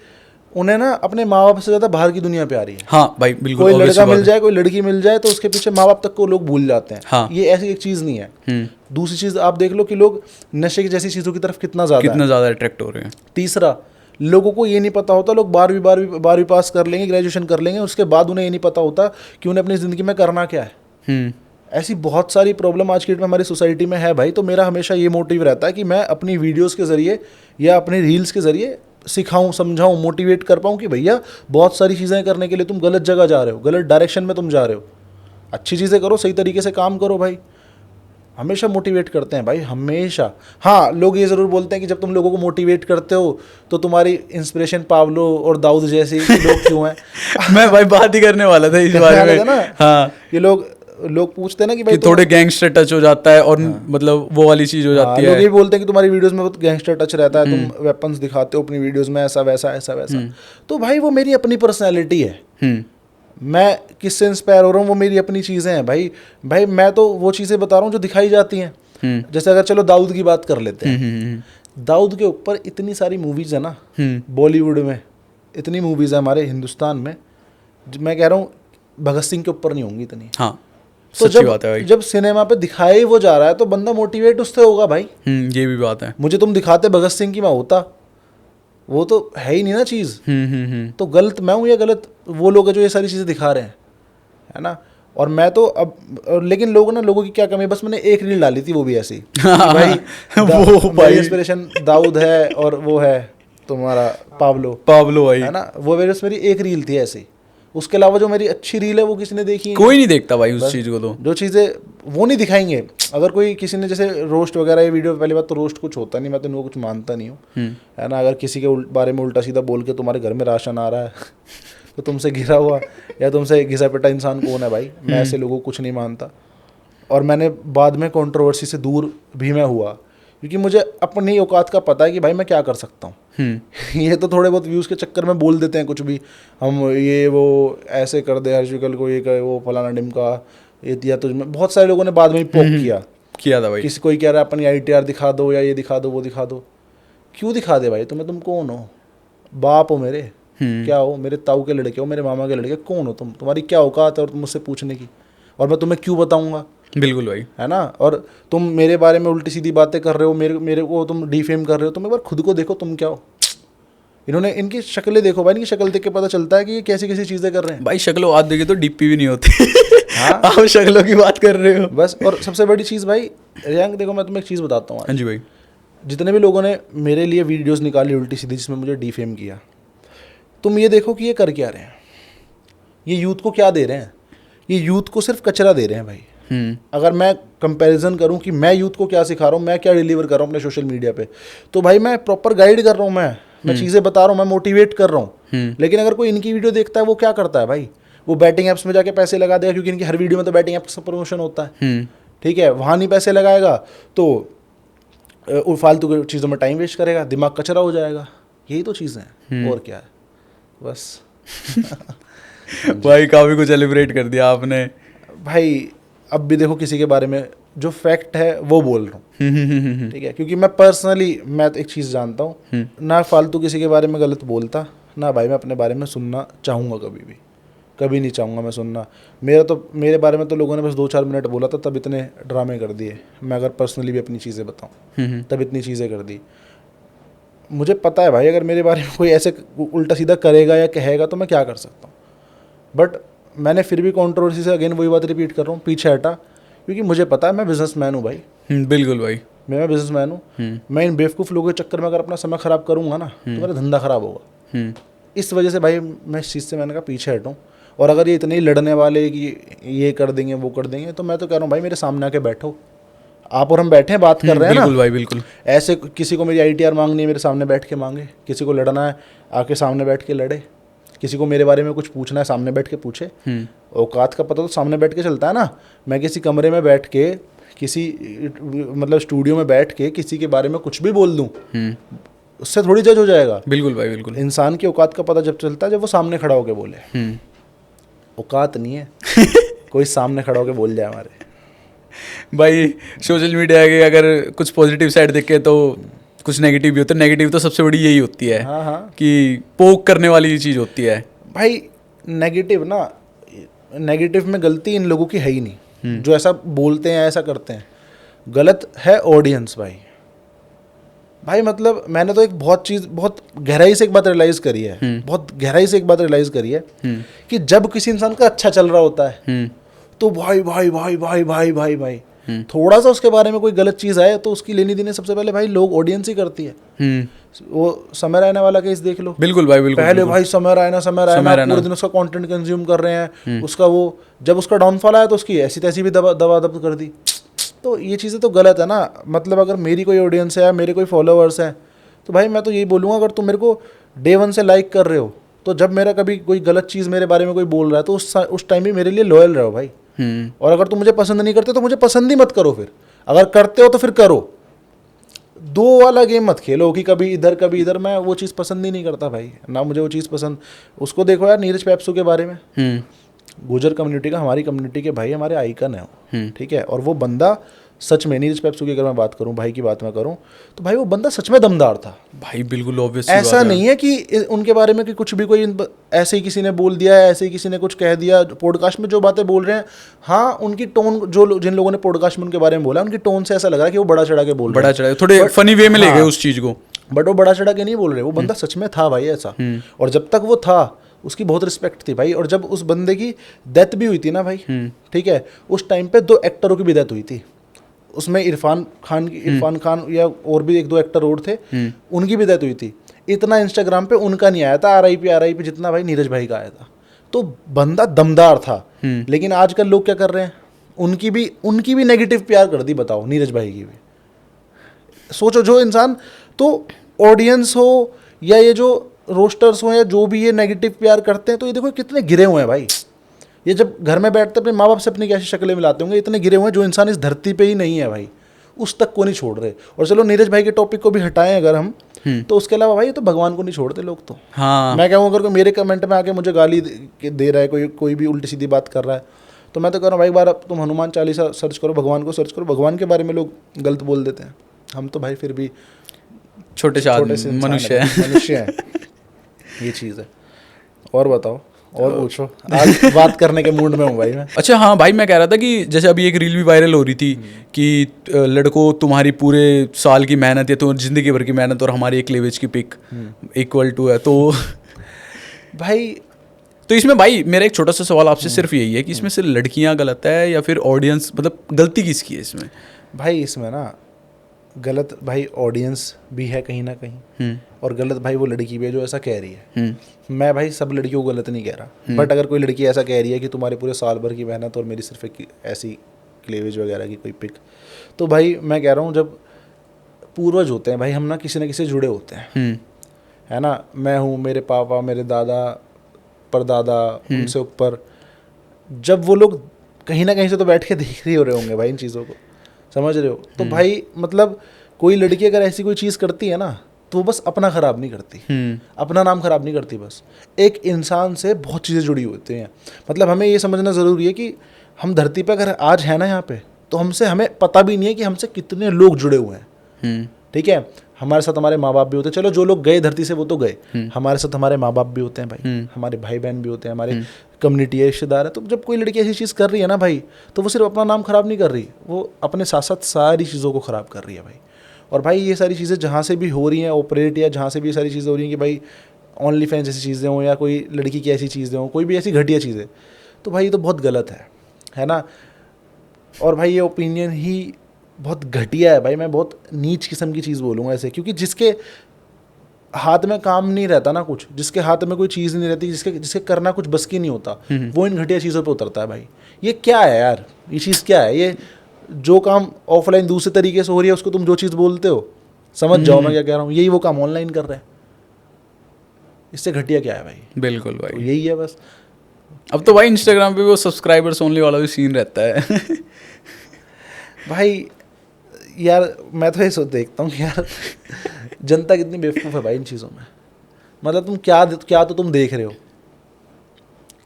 उन्हें ना अपने माँ बाप से ज़्यादा बाहर की दुनिया प्यारी है। हाँ भाई, बिल्कुल। कोई लड़का मिल जाए, कोई लड़की मिल जाए, तो उसके पीछे माँ बाप तक को लोग भूल जाते हैं। हाँ। ये ऐसी एक चीज़ नहीं है। दूसरी चीज़ आप देख लो कि लोग नशे की जैसी चीज़ों की तरफ कितना ज़्यादा अट्रैक्ट हो रहे हैं। तीसरा, लोगों को ये नहीं पता होता, लोग 12वीं पास कर लेंगे, ग्रेजुएशन कर लेंगे, उसके बाद उन्हें ये नहीं पता होता कि उन्हें अपनी ज़िंदगी में करना क्या है। ऐसी बहुत सारी प्रॉब्लम आज की डेट में हमारी सोसाइटी में है भाई। तो मेरा हमेशा ये मोटिव रहता है कि मैं अपनी वीडियोज़ के ज़रिए या अपने रील्स के ज़रिए सिखाऊं, समझाऊं, मोटिवेट कर पाऊं कि भैया बहुत सारी चीज़ें करने के लिए तुम गलत जगह जा रहे हो, गलत डायरेक्शन में तुम जा रहे हो। अच्छी चीज़ें करो, सही तरीके से काम करो भाई। हमेशा मोटिवेट करते हैं भाई, हमेशा। हाँ, लोग ये ज़रूर बोलते हैं कि जब तुम लोगों को मोटिवेट करते हो तो तुम्हारी इंस्पिरेशन पावलो और दाऊद जैसे लोग क्यों हैं। मैं भाई बात ही करने वाला था इस बारे में ना। हाँ, ये लोग लोग पूछते हैं ना कि कि भाई थोड़े गैंगस्टर टच हो जाता है और मतलब वो वाली चीज हो जाती लोग है। ये बोलते हैं कि तुम्हारी वीडियोस में बहुत गैंगस्टर टच रहता है, तुम वेपन्स दिखाते हो अपनी वीडियोस में, ऐसा वैसा। तो भाई वो मेरी अपनी पर्सनैलिटी है, मैं किससे इंस्पायर हो रहा हूँ वो मेरी अपनी चीज़ें हैं भाई। भाई मैं तो वो चीज़ें बता रहा हूँ जो दिखाई जाती हैं। जैसे अगर चलो दाऊद की बात कर लेते हैं, दाऊद के ऊपर इतनी सारी मूवीज़ है ना बॉलीवुड में, इतनी मूवीज़ है हमारे हिंदुस्तान में, मैं कह रहा हूँ भगत सिंह के ऊपर नहीं होंगी इतनी। हाँ, तो सच्ची बात है भाई। जब सिनेमा पे दिखाया ही वो जा रहा है तो बंदा मोटिवेट उससे होगा भाई। ये भी बात है। मुझे तुम दिखाते भगत सिंह की, मैं होता, वो तो है ही नहीं ना चीज़। तो गलत मैं हूँ या गलत वो लोग हैं जो ये सारी चीज़ें दिखा रहे हैं, है ना। और मैं तो अब लेकिन लोगों की क्या कमी है, बस मैंने एक रील डाली थी वो भी ऐसी भाई वो भाई इंस्पिरेशन दाऊद है और वो है तुम्हारा पाब्लो भाई, है ना, वो मेरी एक रील थी ऐसी। उसके अलावा जो मेरी अच्छी रील है वो किसी ने देखी कोई नहीं देखता भाई उस चीज को। तो जो चीज़ें वो नहीं दिखाएंगे, अगर कोई किसी ने जैसे रोस्ट वगैरह ये वीडियो, पहली बात तो रोस्ट कुछ होता नहीं, मैं तो इनको कुछ मानता नहीं हूँ, है ना। अगर किसी के बारे में उल्टा सीधा बोल के तुम्हारे घर में राशन आ रहा है तो तुमसे घिरा हुआ या तुमसे घिसा पिटा इंसान कौन है भाई। मैं ऐसे लोगों को कुछ नहीं मानता। और मैंने बाद में कंट्रोवर्सी से दूर भी मैं हुआ, क्योंकि मुझे अपनी औकात का पता है कि भाई मैं क्या कर सकता हूँ। ये तो थोड़े बहुत व्यूज़ के चक्कर में बोल देते हैं कुछ भी, हम ये वो ऐसे कर दे हर्षिकल को, ये कर वो फलाना डिमका ये दिया तुझमें। बहुत सारे लोगों ने बाद में पोक किया था भाई। किसी कोई कह रहा है अपनी ITR दिखा दो या ये दिखा दो वो दिखा दो। क्यों दिखा दे भाई, तुम कौन हो? बाप हो मेरे, क्या हो? मेरे ताऊ के लड़के हो, मेरे मामा के लड़के, कौन हो तुम? तुम्हारी क्या औकात है और तुम मुझसे पूछने की? और मैं तुम्हें क्यों बताऊंगा? बिल्कुल भाई, है ना। और तुम मेरे बारे में उल्टी सीधी बातें कर रहे हो, मेरे को तुम डिफेम कर रहे हो। तुम एक बार खुद को देखो तुम क्या हो। इन्होंने इनकी शक्लें देखो भाई, इनकी शक्ल देख के पता चलता है कि ये कैसी कैसी चीज़ें कर रहे हैं भाई। शक्लों आज देखिए तो डीपी भी नहीं होती। हाँ आप शक्लों की बात कर रहे हो बस। और सबसे बड़ी चीज़ भाई रियांक, देखो मैं तुम्हें एक चीज़ बताता हूँ। हाँ जी भाई। जितने भी लोगों ने मेरे लिए वीडियोस निकाली उल्टी सीधी जिसमें मुझे डिफेम किया, तुम ये देखो कि ये कर क्या रहे हैं, ये यूथ को क्या दे रहे हैं। ये यूथ को सिर्फ कचरा दे रहे हैं भाई। अगर मैं कंपैरिजन करूं कि मैं यूथ को क्या सिखा रहा हूं, मैं क्या डिलीवर कर रहा हूं अपने सोशल मीडिया पे, तो भाई मैं प्रॉपर गाइड कर रहा हूं, मैं चीज़ें बता रहा हूं, मैं मोटिवेट कर रहा हूं। लेकिन अगर कोई इनकी वीडियो देखता है वो क्या करता है भाई, वो बैटिंग ऐप्स में जाके पैसे लगा देगा, क्योंकि इनकी हर वीडियो में तो बैटिंग ऐप्स का प्रमोशन होता है। ठीक है, वहाँ नहीं पैसे लगाएगा तो फालतू की चीज़ों में टाइम वेस्ट करेगा, दिमाग कचरा हो जाएगा। यही तो चीज़ें हैं, और क्या है बस। भाई काफ़ी कुछ सेलिब्रेट कर दिया आपने भाई। अब भी देखो किसी के बारे में जो फैक्ट है वो बोल रहा हूँ, ठीक है, क्योंकि मैं पर्सनली मैं तो एक चीज़ जानता हूँ, ना फालतू किसी के बारे में गलत बोलता, ना भाई मैं अपने बारे में सुनना चाहूँगा कभी नहीं चाहूँगा मैं सुनना। मेरे बारे में तो लोगों ने बस 2-4 मिनट बोला था, तब इतने ड्रामे कर दिए। मैं अगर पर्सनली भी अपनी चीज़ें बताऊँ तब इतनी चीज़ें कर दी। मुझे पता है भाई, अगर मेरे बारे में कोई ऐसे उल्टा सीधा करेगा या कहेगा तो मैं क्या कर सकता हूँ। बट मैंने फिर भी कंट्रोवर्सी से अगेन वही बात रिपीट कर रहा हूँ, पीछे हटा, क्योंकि मुझे पता है मैं बिजनेसमैन हूँ भाई। बिल्कुल भाई, मैं बिजनेसमैन हूँ। मैं इन बेवकूफ़ लोगों के चक्कर में अगर अपना समय ख़राब करूँगा ना तो मेरा धंधा ख़राब होगा। इस वजह से भाई मैं इस चीज़ से मैंने कहा पीछे हटूँ। और अगर ये इतने ही लड़ने वाले कि ये कर देंगे वो कर देंगे, तो मैं तो कह रहा हूँ भाई मेरे सामने आके बैठो। आप और हम बैठे हैं, बात कर रहे हैं ना। बिल्कुल भाई, बिल्कुल। ऐसे किसी को मेरी ITR मांगनी है मेरे सामने बैठ के मांगे, किसी को लड़ना है आके सामने बैठ के लड़े, किसी को मेरे बारे में कुछ पूछना है सामने बैठ के पूछे। औकात का पता तो सामने बैठ के चलता है ना। मैं किसी कमरे में बैठ के किसी मतलब स्टूडियो में बैठ के किसी के बारे में कुछ भी बोल दूं, उससे थोड़ी जज हो जाएगा। बिल्कुल भाई, बिल्कुल। इंसान की औकात का पता जब चलता है जब वो सामने खड़ा होकर बोले। औकात नहीं है कोई सामने खड़ा होकर बोल जाए हमारे। भाई सोशल मीडिया के अगर कुछ पॉजिटिव साइड देखे तो कुछ नेगेटिव भी होता है। नेगेटिव तो सबसे बड़ी यही होती है कि पोक करने वाली चीज़ होती है भाई। नेगेटिव में गलती इन लोगों की है ही नहीं जो ऐसा बोलते हैं ऐसा करते हैं। गलत है ऑडियंस भाई। मतलब मैंने तो एक बहुत गहराई से एक बात रियलाइज़ करी है, बहुत गहराई से एक बात रियलाइज़ करी है कि जब किसी इंसान का अच्छा चल रहा होता है तो भाई भाई भाई भाई भाई भाई भाई थोड़ा सा उसके बारे में कोई गलत चीज़ आए तो उसकी लेनी देनी सबसे पहले भाई लोग ऑडियंस ही करती है। वो समय रैना वाला केस देख लो। बिल्कुल भाई, बिल्कुल। पहले भाई समय रैना पूरे दिन उसका कंटेंट कंज्यूम कर रहे हैं, उसका वो जब उसका डाउनफॉल आया तो उसकी ऐसी तैसी भी दबा कर दी। तो ये चीज़ें तो गलत है ना। मतलब अगर मेरी कोई ऑडियंस है, मेरे कोई फॉलोअर्स हैं, तो भाई मैं तो यही बोलूँगा, अगर तुम मेरे को Day 1 से लाइक कर रहे हो तो जब मेरा कभी कोई गलत चीज़ मेरे बारे में कोई बोल रहा है तो उस टाइम भी मेरे लिए लॉयल रहो भाई। और अगर तुम मुझे पसंद नहीं करते तो मुझे पसंद ही मत करो। फिर अगर करते हो तो फिर करो, दो वाला गेम मत खेलो कि कभी इधर। मैं वो चीज़ पसंद ही नहीं करता भाई, ना मुझे वो चीज़ पसंद। उसको देखो यार, नीरज पेप्सू के बारे में, गुजर कम्युनिटी का, हमारी कम्युनिटी के भाई, हमारे आइकन है वो, ठीक है। और वो बंदा सच में, नीरज पेप्सू की अगर मैं बात करूं, भाई की बात मैं करूं, तो भाई वो बंदा सच में दमदार था भाई, बिल्कुल ऑब्वियस। ऐसा नहीं है कि उनके बारे में कि कुछ भी कोई ऐसे ही किसी ने बोल दिया है, ऐसे ही किसी ने कुछ कह दिया। पॉडकास्ट में जो बातें बोल रहे हैं, हाँ उनकी टोन, जिन लोगों ने पॉडकास्ट में उनके बारे में बोला, उनकी टोन से ऐसा लग रहा है कि वो बड़ा चढ़ा के बोल रहे हैं, बड़ा चढ़ा, थोड़े फनी वे में ले गए उस चीज़ को, बट वो बड़ा चढ़ा के नहीं बोल रहे। वो बंदा सच में था भाई ऐसा, और जब तक वो था उसकी बहुत रिस्पेक्ट थी भाई। और जब उस बंदे की डेथ भी हुई थी ना भाई, ठीक है, उस टाइम पे 2 एक्टरों की भी डेथ हुई थी। उसमें इरफान खान या और भी 1-2 एक्टर और थे, उनकी भी डेथ हुई थी। इतना इंस्टाग्राम पे उनका नहीं आया था RIP जितना भाई नीरज भाई का आया था। तो बंदा दमदार था। लेकिन आजकल लोग क्या कर रहे हैं, उनकी भी नेगेटिव प्यार कर दी, बताओ, नीरज भाई की भी। सोचो, जो इंसान, तो ऑडियंस हो या ये जो रोस्टर्स हो या जो भी ये नेगेटिव प्यार करते हैं, तो ये देखो कितने गिरे हुए हैं भाई। ये जब घर में बैठते अपने माँ बाप से अपनी कैसी शक्लें मिलाते होंगे, इतने गिरे हुए हैं। जो इंसान इस धरती पे ही नहीं है भाई, उस तक को नहीं छोड़ रहे। और चलो नीरज भाई के टॉपिक को भी हटाएं अगर हम, तो उसके अलावा भाई ये तो भगवान को नहीं छोड़ते लोग तो। हाँ, मैं कहूँ, अगर कोई मेरे कमेंट में आके मुझे गाली दे रहा है, कोई भी उल्टी सीधी बात कर रहा है, तो मैं तो कह रहा हूँ भाई, एक बार तुम हनुमान चालीसा सर्च करो, भगवान को सर्च करो, भगवान के बारे में लोग गलत बोल देते हैं। हम तो भाई फिर भी छोटे से मनुष्य हैं। ये चीज़ है। और बताओ, और पूछो, आज बात करने के मूड में हूँ भाई मैं। अच्छा हाँ भाई, मैं कह रहा था कि जैसे अभी एक रील भी वायरल हो रही थी कि लड़कों, तुम्हारी पूरे साल की मेहनत या तो जिंदगी भर की मेहनत और हमारी एक क्लीवेज की पिक इक्वल टू है, तो भाई तो इसमें भाई मेरा एक छोटा सा सवाल आपसे सिर्फ यही है कि इसमें सिर्फ लड़कियां गलत है या फिर ऑडियंस, मतलब गलती किसकी है इसमें? भाई इसमें ना गलत भाई ऑडियंस भी है कहीं ना कहीं, और गलत भाई वो लड़की भी है जो ऐसा कह रही है। मैं भाई सब लड़कियों को गलत नहीं कह रहा, बट अगर कोई लड़की ऐसा कह रही है कि तुम्हारे पूरे साल भर की मेहनत और मेरी सिर्फ एक ऐसी क्लेवेज वगैरह की कोई पिक, तो भाई मैं कह रहा हूँ, जब पूर्वज होते हैं भाई, हम ना किसी से जुड़े होते हैं, है ना। मैं हूँ, मेरे पापा, मेरे दादा, परदादा, उनसे ऊपर, जब वो लोग कहीं ना कहीं से तो बैठ के देख रहे हो रहे होंगे भाई इन चीज़ों को, समझ रहे हो। तो भाई मतलब कोई लड़की अगर ऐसी कोई चीज़ करती है ना, तो वो बस अपना ख़राब नहीं करती, अपना नाम ख़राब नहीं करती, बस एक इंसान से बहुत चीज़ें जुड़ी होती हैं। मतलब हमें ये समझना ज़रूरी है कि हम धरती पर अगर आज है ना यहाँ पे, तो हमें पता भी नहीं है कि हमसे कितने लोग जुड़े हुए हैं, ठीक है। हमारे साथ हमारे माँ बाप भी होते हैं, चलो जो लोग गए धरती से वो तो गए, हमारे साथ हमारे माँ बाप भी होते हैं भाई, हमारे भाई बहन भी होते हैं, हमारे कम्युनिटी है, रिश्तेदार है। तो जब कोई लड़की ऐसी चीज़ कर रही है ना भाई, तो वो सिर्फ अपना नाम ख़राब नहीं कर रही, वो अपने साथ साथ सारी चीज़ों को ख़राब कर रही है भाई। और भाई ये सारी चीज़ें जहाँ से भी हो रही हैं ऑपरेट, या जहाँ से भी ये सारी चीज़ें हो रही हैं कि भाई ओनली फैंस ऐसी चीज़ें हों या कोई लड़की की ऐसी चीज़ें हों, कोई भी ऐसी घटिया चीज़ें, तो भाई ये तो बहुत गलत है ना। और भाई ये ओपिनियन ही बहुत घटिया है भाई, मैं बहुत नीच किस्म की चीज़ बोलूँगा ऐसे, क्योंकि जिसके हाथ में काम नहीं रहता ना कुछ, जिसके हाथ में कोई चीज़ नहीं रहती, जिसके करना कुछ बस की नहीं होता, वो इन घटिया चीज़ों पे उतरता है भाई। ये क्या है यार, ये चीज़ क्या है? ये जो काम ऑफलाइन दूसरे तरीके से हो रही है, उसको तुम जो चीज़ बोलते हो, समझ जाओ मैं क्या कह रहा हूँ, यही वो काम ऑनलाइन कर रहे हैं। इससे घटिया क्या है भाई? बिल्कुल भाई, तो यही है बस। अब तो भाई इंस्टाग्राम पे वो सब्सक्राइबर्स ओनली वाला भी सीन रहता है भाई यार मैं तो ये देखता हूँ कि यार जनता कितनी बेवकूफ़ है भाई इन चीज़ों में। मतलब तुम क्या तो तुम देख रहे हो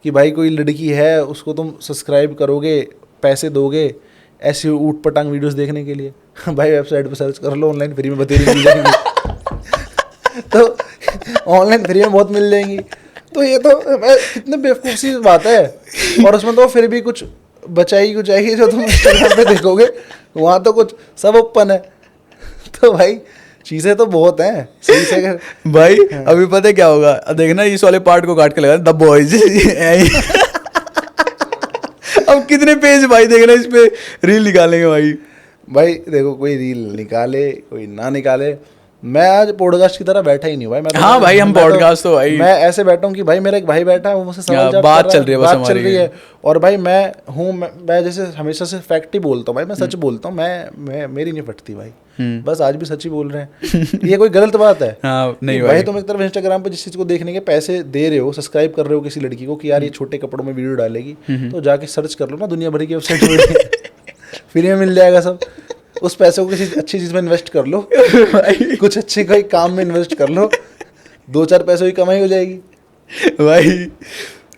कि भाई कोई लड़की है, उसको तुम सब्सक्राइब करोगे, पैसे दोगे ऐसी ऊट पटांग वीडियोस देखने के लिए। भाई वेबसाइट पे सर्च कर लो, ऑनलाइन फ्री में बतेरी मिल जाएंगी तो ऑनलाइन फ्री में बहुत मिल जाएंगी। तो ये तो कितने बेवकूफ़ सी बात है। और उसमें तो फिर भी कुछ बचाई कुछ आएगी जो तुम इंस्टाग्राम पे देखोगे, वहाँ तो कुछ सब ओपन है। तो भाई चीज़ें तो बहुत हैं सही से भाई अभी पता है क्या होगा, देखना इस वाले पार्ट को काट के लगा द बॉयज अब कितने पेज भाई देखना इस पे रील निकालेंगे भाई देखो कोई रील निकाले कोई ना निकाले, मैं आज पॉडकास्ट की तरह बैठा ही नहीं भाई। मैं तो हाँ भाई हम पॉडकास्ट तो भाई मैं ऐसे बैठा हूँ कि भाई मेरा एक भाई बैठा है, वो मुझसे सवाल जवाब बात चल रही है। और भाई मैं जैसे हमेशा से फैक्ट ही बोलता हूँ भाई, मैं सच बोलता हूँ, मैं मेरी नहीं फटती भाई। बस आज भी सच ही बोल रहे हैं। ये कोई गलत बात है? हाँ नहीं भाई भाई। तुम एक तरफ इंस्टाग्राम पे जिस चीज़ को देखने के पैसे दे रहे हो, सब्सक्राइब कर रहे हो किसी लड़की को कि यार ये छोटे कपड़ों में वीडियो डालेगी, तो जाके सर्च कर लो ना दुनिया भर की वेबसाइट में, फ्री में मिल जाएगा सब। उस पैसे को किसी अच्छी चीज़ में इन्वेस्ट कर लो, कुछ अच्छे कोई काम में इन्वेस्ट कर लो, 2-4 पैसों की कमाई हो जाएगी भाई।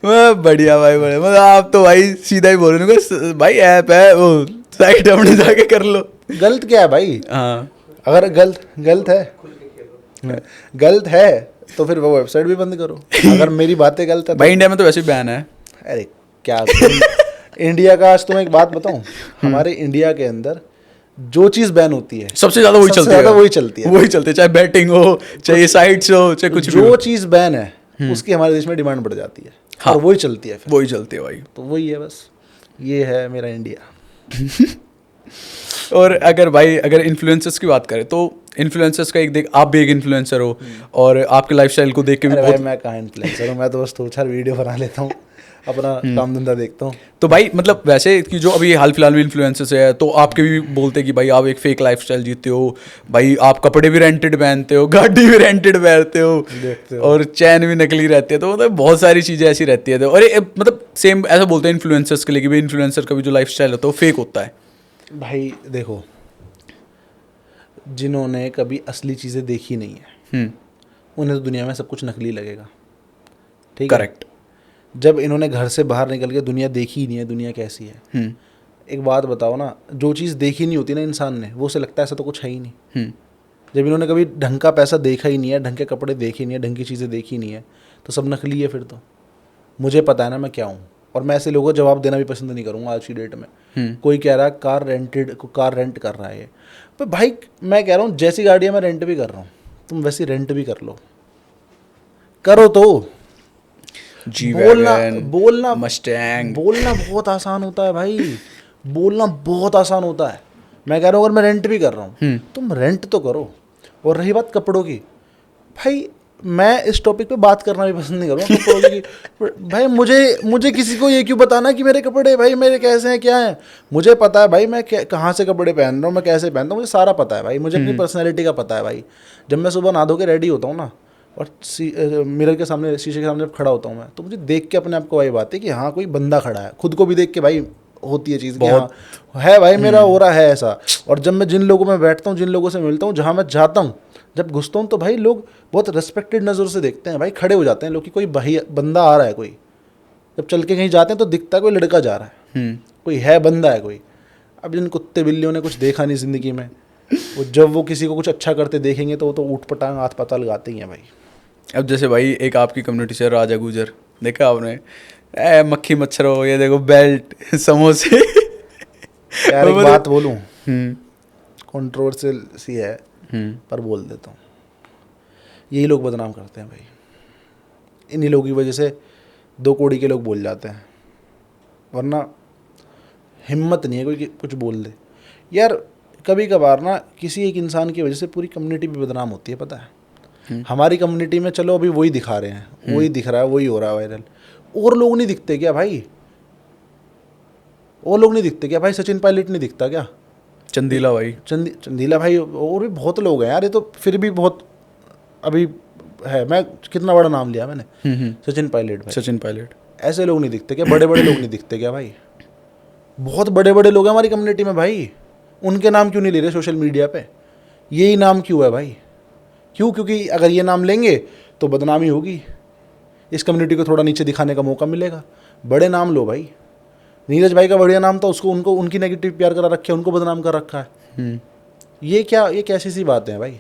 बढ़िया भाई, बढ़िया। मतलब आप तो भाई सीधा ही बोल रहे हो भाई, ऐप है वो साइट अपने जाके कर लो। गलत क्या है भाई? हाँ अगर गलत है तो फिर वो वेबसाइट भी बंद करो। अगर मेरी बातें गलत है भाई, इंडिया में तो वैसे ही बैन है। अरे क्या इंडिया का आज तुम्हें एक बात बताऊं, हमारे इंडिया के अंदर जो चीज बैन होती है सबसे ज्यादा वही चलती है, वही चलती है, वही चलती है, चाहे बैटिंग हो, चाहे साइट्स हो, चाहे कुछ भी जो हो। चीज बैन है उसकी हमारे देश में डिमांड बढ़ जाती है। हाँ, और वही चलती है फिर। वही चलती है भाई। तो वही है, बस ये है मेरा इंडिया। और अगर भाई अगर इन्फ्लुएंसर्स की बात करें तो इन्फ्लुएंसर्स का एक देख, आप भी एक इन्फ्लुएंसर हो और आपके लाइफस्टाइल को देख के भी अरे भाई बहुत। मैं कहाँ इन्फ्लुएंसर हूँ, मैं तो बस 2-4 वीडियो बना लेता हूँ, अपना काम धंधा देखता हूँ। तो भाई मतलब वैसे कि जो अभी हाल फिलहाल में इन्फ्लुएंसर्स है तो आपके भी बोलते हैं कि भाई आप एक फेक लाइफस्टाइल जीते हो, भाई आप कपड़े भी रेंटेड पहनते हो, गाड़ी भी रेंटेड पहनते हो, देखते हो। और चैन भी नकली रहती है। तो मतलब बहुत सारी चीज़ें ऐसी रहती है। तो और ये मतलब सेम ऐसा बोलते हैं इन्फ्लुएंसर्स के लिए कि भाई इन्फ्लुएंसर का भी जो लाइफस्टाइल होता है वो फेक होता है। भाई देखो, जिन्होंने कभी असली चीज़ें देखी नहीं है उन्हें तो दुनिया में सब कुछ नकली लगेगा, ठीक है? करेक्ट। जब इन्होंने घर से बाहर निकल के दुनिया देखी ही नहीं है, दुनिया कैसी है। एक बात बताओ ना, जो चीज़ देखी नहीं होती ना इंसान ने, वो उसे लगता है ऐसा तो कुछ है ही नहीं। जब इन्होंने कभी ढंग का पैसा देखा ही नहीं है, ढंग के कपड़े देखे नहीं है, ढंग की चीज़ें देखी नहीं है, तो सब नकली है फिर तो। मुझे पता है ना मैं क्या हूँ, और मैं ऐसे लोगों को जवाब देना भी पसंद नहीं करूँगा आज की डेट में। कोई कह रहा है कार रेंट कर रहा है, पर भाई मैं कह रहा हूँ जैसी गाड़ियाँ मैं रेंट भी कर रहा हूँ तुम वैसी रेंट भी कर लो, करो तो। बोलना मस्टैंग बोलना बहुत आसान होता है भाई, बोलना बहुत आसान होता है। मैं कह रहा हूँ अगर मैं रेंट भी कर रहा हूँ तुम रेंट तो करो। और रही बात कपड़ों की, भाई मैं इस टॉपिक पे बात करना भी पसंद नहीं करूँगा कपड़ों की। भाई मुझे किसी को ये क्यों बताना कि मेरे कपड़े भाई मेरे कैसे हैं क्या हैं। मुझे पता है भाई मैं कहाँ से कपड़े पहन रहा हूँ, मैं कैसे पहनता हूँ, मुझे सारा पता है भाई। मुझे अपनी पर्सनैलिटी का पता है भाई। जब मैं सुबह नहा धो के रेडी होता हूँ ना और मिरर के सामने, शीशे के सामने जब खड़ा होता हूँ मैं, तो मुझे देख के अपने आप को भाई बात है कि हाँ कोई बंदा खड़ा है। खुद को भी देख के भाई होती है चीज़ कि हाँ है भाई मेरा हो रहा है ऐसा। और जब मैं जिन लोगों में बैठता हूँ, जिन लोगों से मिलता हूँ, जहाँ मैं जाता हूँ, जब घुसता हूँ, तो भाई लोग बहुत रिस्पेक्टेड नज़र से देखते हैं भाई, खड़े हो जाते हैं लोग कि कोई भाई बंदा आ रहा है। कोई जब चल के कहीं जाते हैं तो दिखता है कोई लड़का जा रहा है, कोई है बंदा है कोई। अब जिन कुत्ते बिल्लियों ने कुछ देखा नहीं ज़िंदगी में, वो जब वो किसी को कुछ अच्छा करते देखेंगे तो वो तो ऊट पटांग हाथ पता लगाते ही हैं भाई। अब जैसे भाई एक आपकी कम्युनिटी से राजा गुजर देखा आपने, मक्खी मच्छर हो, ये देखो बेल्ट समोसे। यार एक बात बोलूं, कंट्रोवर्शियल सी है पर बोल देता हूँ, यही लोग बदनाम करते हैं भाई। इन्हीं लोगों की वजह से 2 कौड़ी के लोग बोल जाते हैं, वरना हिम्मत नहीं है कोई कि कुछ बोल दे। यार कभी कभार ना किसी एक इंसान की वजह से पूरी कम्युनिटी भी बदनाम होती है, पता है। हमारी कम्युनिटी में चलो अभी वही दिखा रहे हैं, वही दिख रहा है, वही हो रहा है वायरल। और लोग नहीं दिखते क्या भाई? और लोग नहीं दिखते क्या भाई? सचिन पायलट नहीं दिखता क्या? चंदीला भाई, चंदीला भाई, और भी बहुत लोग हैं यार। ये तो फिर भी बहुत अभी है। मैं कितना बड़ा नाम लिया मैंने, सचिन पायलट भाई। सचिन पायलट। ऐसे लोग नहीं दिखते क्या? बड़े बड़े लोग नहीं दिखते क्या भाई? बहुत बड़े बड़े लोग हैं हमारी कम्युनिटी में भाई, उनके नाम क्यों नहीं ले रहे सोशल मीडिया पे? यही नाम क्यों है भाई? क्यों? क्योंकि अगर ये नाम लेंगे तो बदनामी होगी, इस कम्युनिटी को थोड़ा नीचे दिखाने का मौका मिलेगा। बड़े नाम लो भाई। नीरज भाई का बढ़िया नाम था, उसको उनको उनकी नेगेटिव प्यार करा रखे, उनको बदनाम कर रखा है। ये क्या, ये कैसी सी बात है भाई?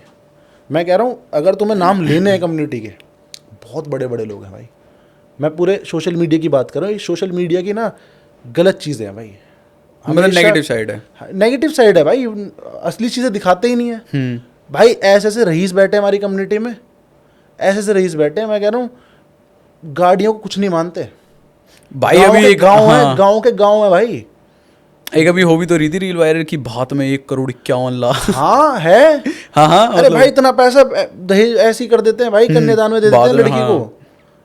मैं कह रहा हूँ अगर तुम्हें नाम लेने हैं कम्युनिटी के, बहुत बड़े बड़े लोग हैं भाई। मैं पूरे सोशल मीडिया की बात कर रहा हूँ। ये सोशल मीडिया की ना गलत चीज़ें हैं भाई, मतलब नेगेटिव साइड है। नेगेटिव साइड है भाई, असली चीज़ें दिखाते ही नहीं है भाई। ऐसे ऐसे रईस बैठे हमारी कम्युनिटी में, ऐसे ऐसे रईस बैठे हैं। मैं कह रहा हूँ गाड़ियों को कुछ नहीं मानते भाई। अभी एक गांव है, गांव के गांव है भाई। एक अभी हो भी तो रही थी रील वायरल की, भात में 1,51,00,000। हाँ है। हाँ अरे मतलब भाई इतना पैसा दहेज ऐसे ही कर देते हैं भाई, कन्यादान में दे देते हैं लड़की को।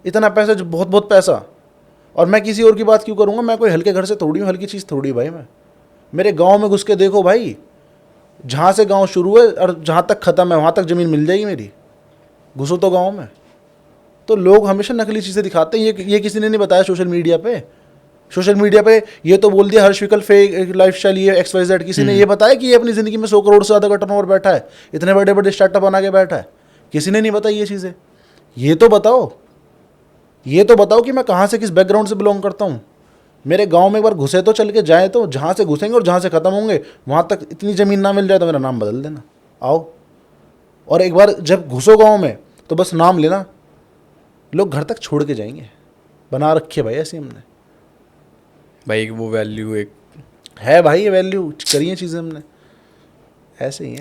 इतना पैसा, जो बहुत बहुत पैसा। और मैं किसी और की बात क्यों करूँगा? मैं कोई हल्के घर से थोड़ी हूँ, हल्की चीज़ थोड़ी भाई। मैं मेरे गाँव में घुस के देखो भाई, जहाँ से गांव शुरू है और जहाँ तक ख़त्म है वहाँ तक ज़मीन मिल जाएगी मेरी, घुसो तो गांव में। तो लोग हमेशा नकली चीज़ें दिखाते हैं। ये किसी ने नहीं बताया सोशल मीडिया पे। सोशल मीडिया पे ये तो बोल दिया हर्ष विकल्प फेक लाइफस्टाइल ये XYZ। किसी ने ये बताया कि ये अपनी ज़िंदगी में 100 करोड़ से ज़्यादा का टर्नओवर बैठा है, इतने बड़े बड़े स्टार्टअप बना के बैठा है? किसी ने नहीं बताई ये चीज़ें। ये तो बताओ कि मैं कहाँ से, किस बैकग्राउंड से बिलोंग करता हूँ। मेरे गांव में एक बार घुसे तो चल के जाए, तो जहाँ से घुसेंगे और जहाँ से ख़त्म होंगे वहाँ तक इतनी ज़मीन ना मिल जाए तो मेरा नाम बदल देना। आओ, और एक बार जब घुसो गांव में तो बस नाम लेना, लोग घर तक छोड़ के जाएंगे। बना रखी है भाई ऐसी हमने भाई, वो वैल्यू एक है भाई, ये वैल्यू करी है चीज़ें हमने, ऐसे ही है।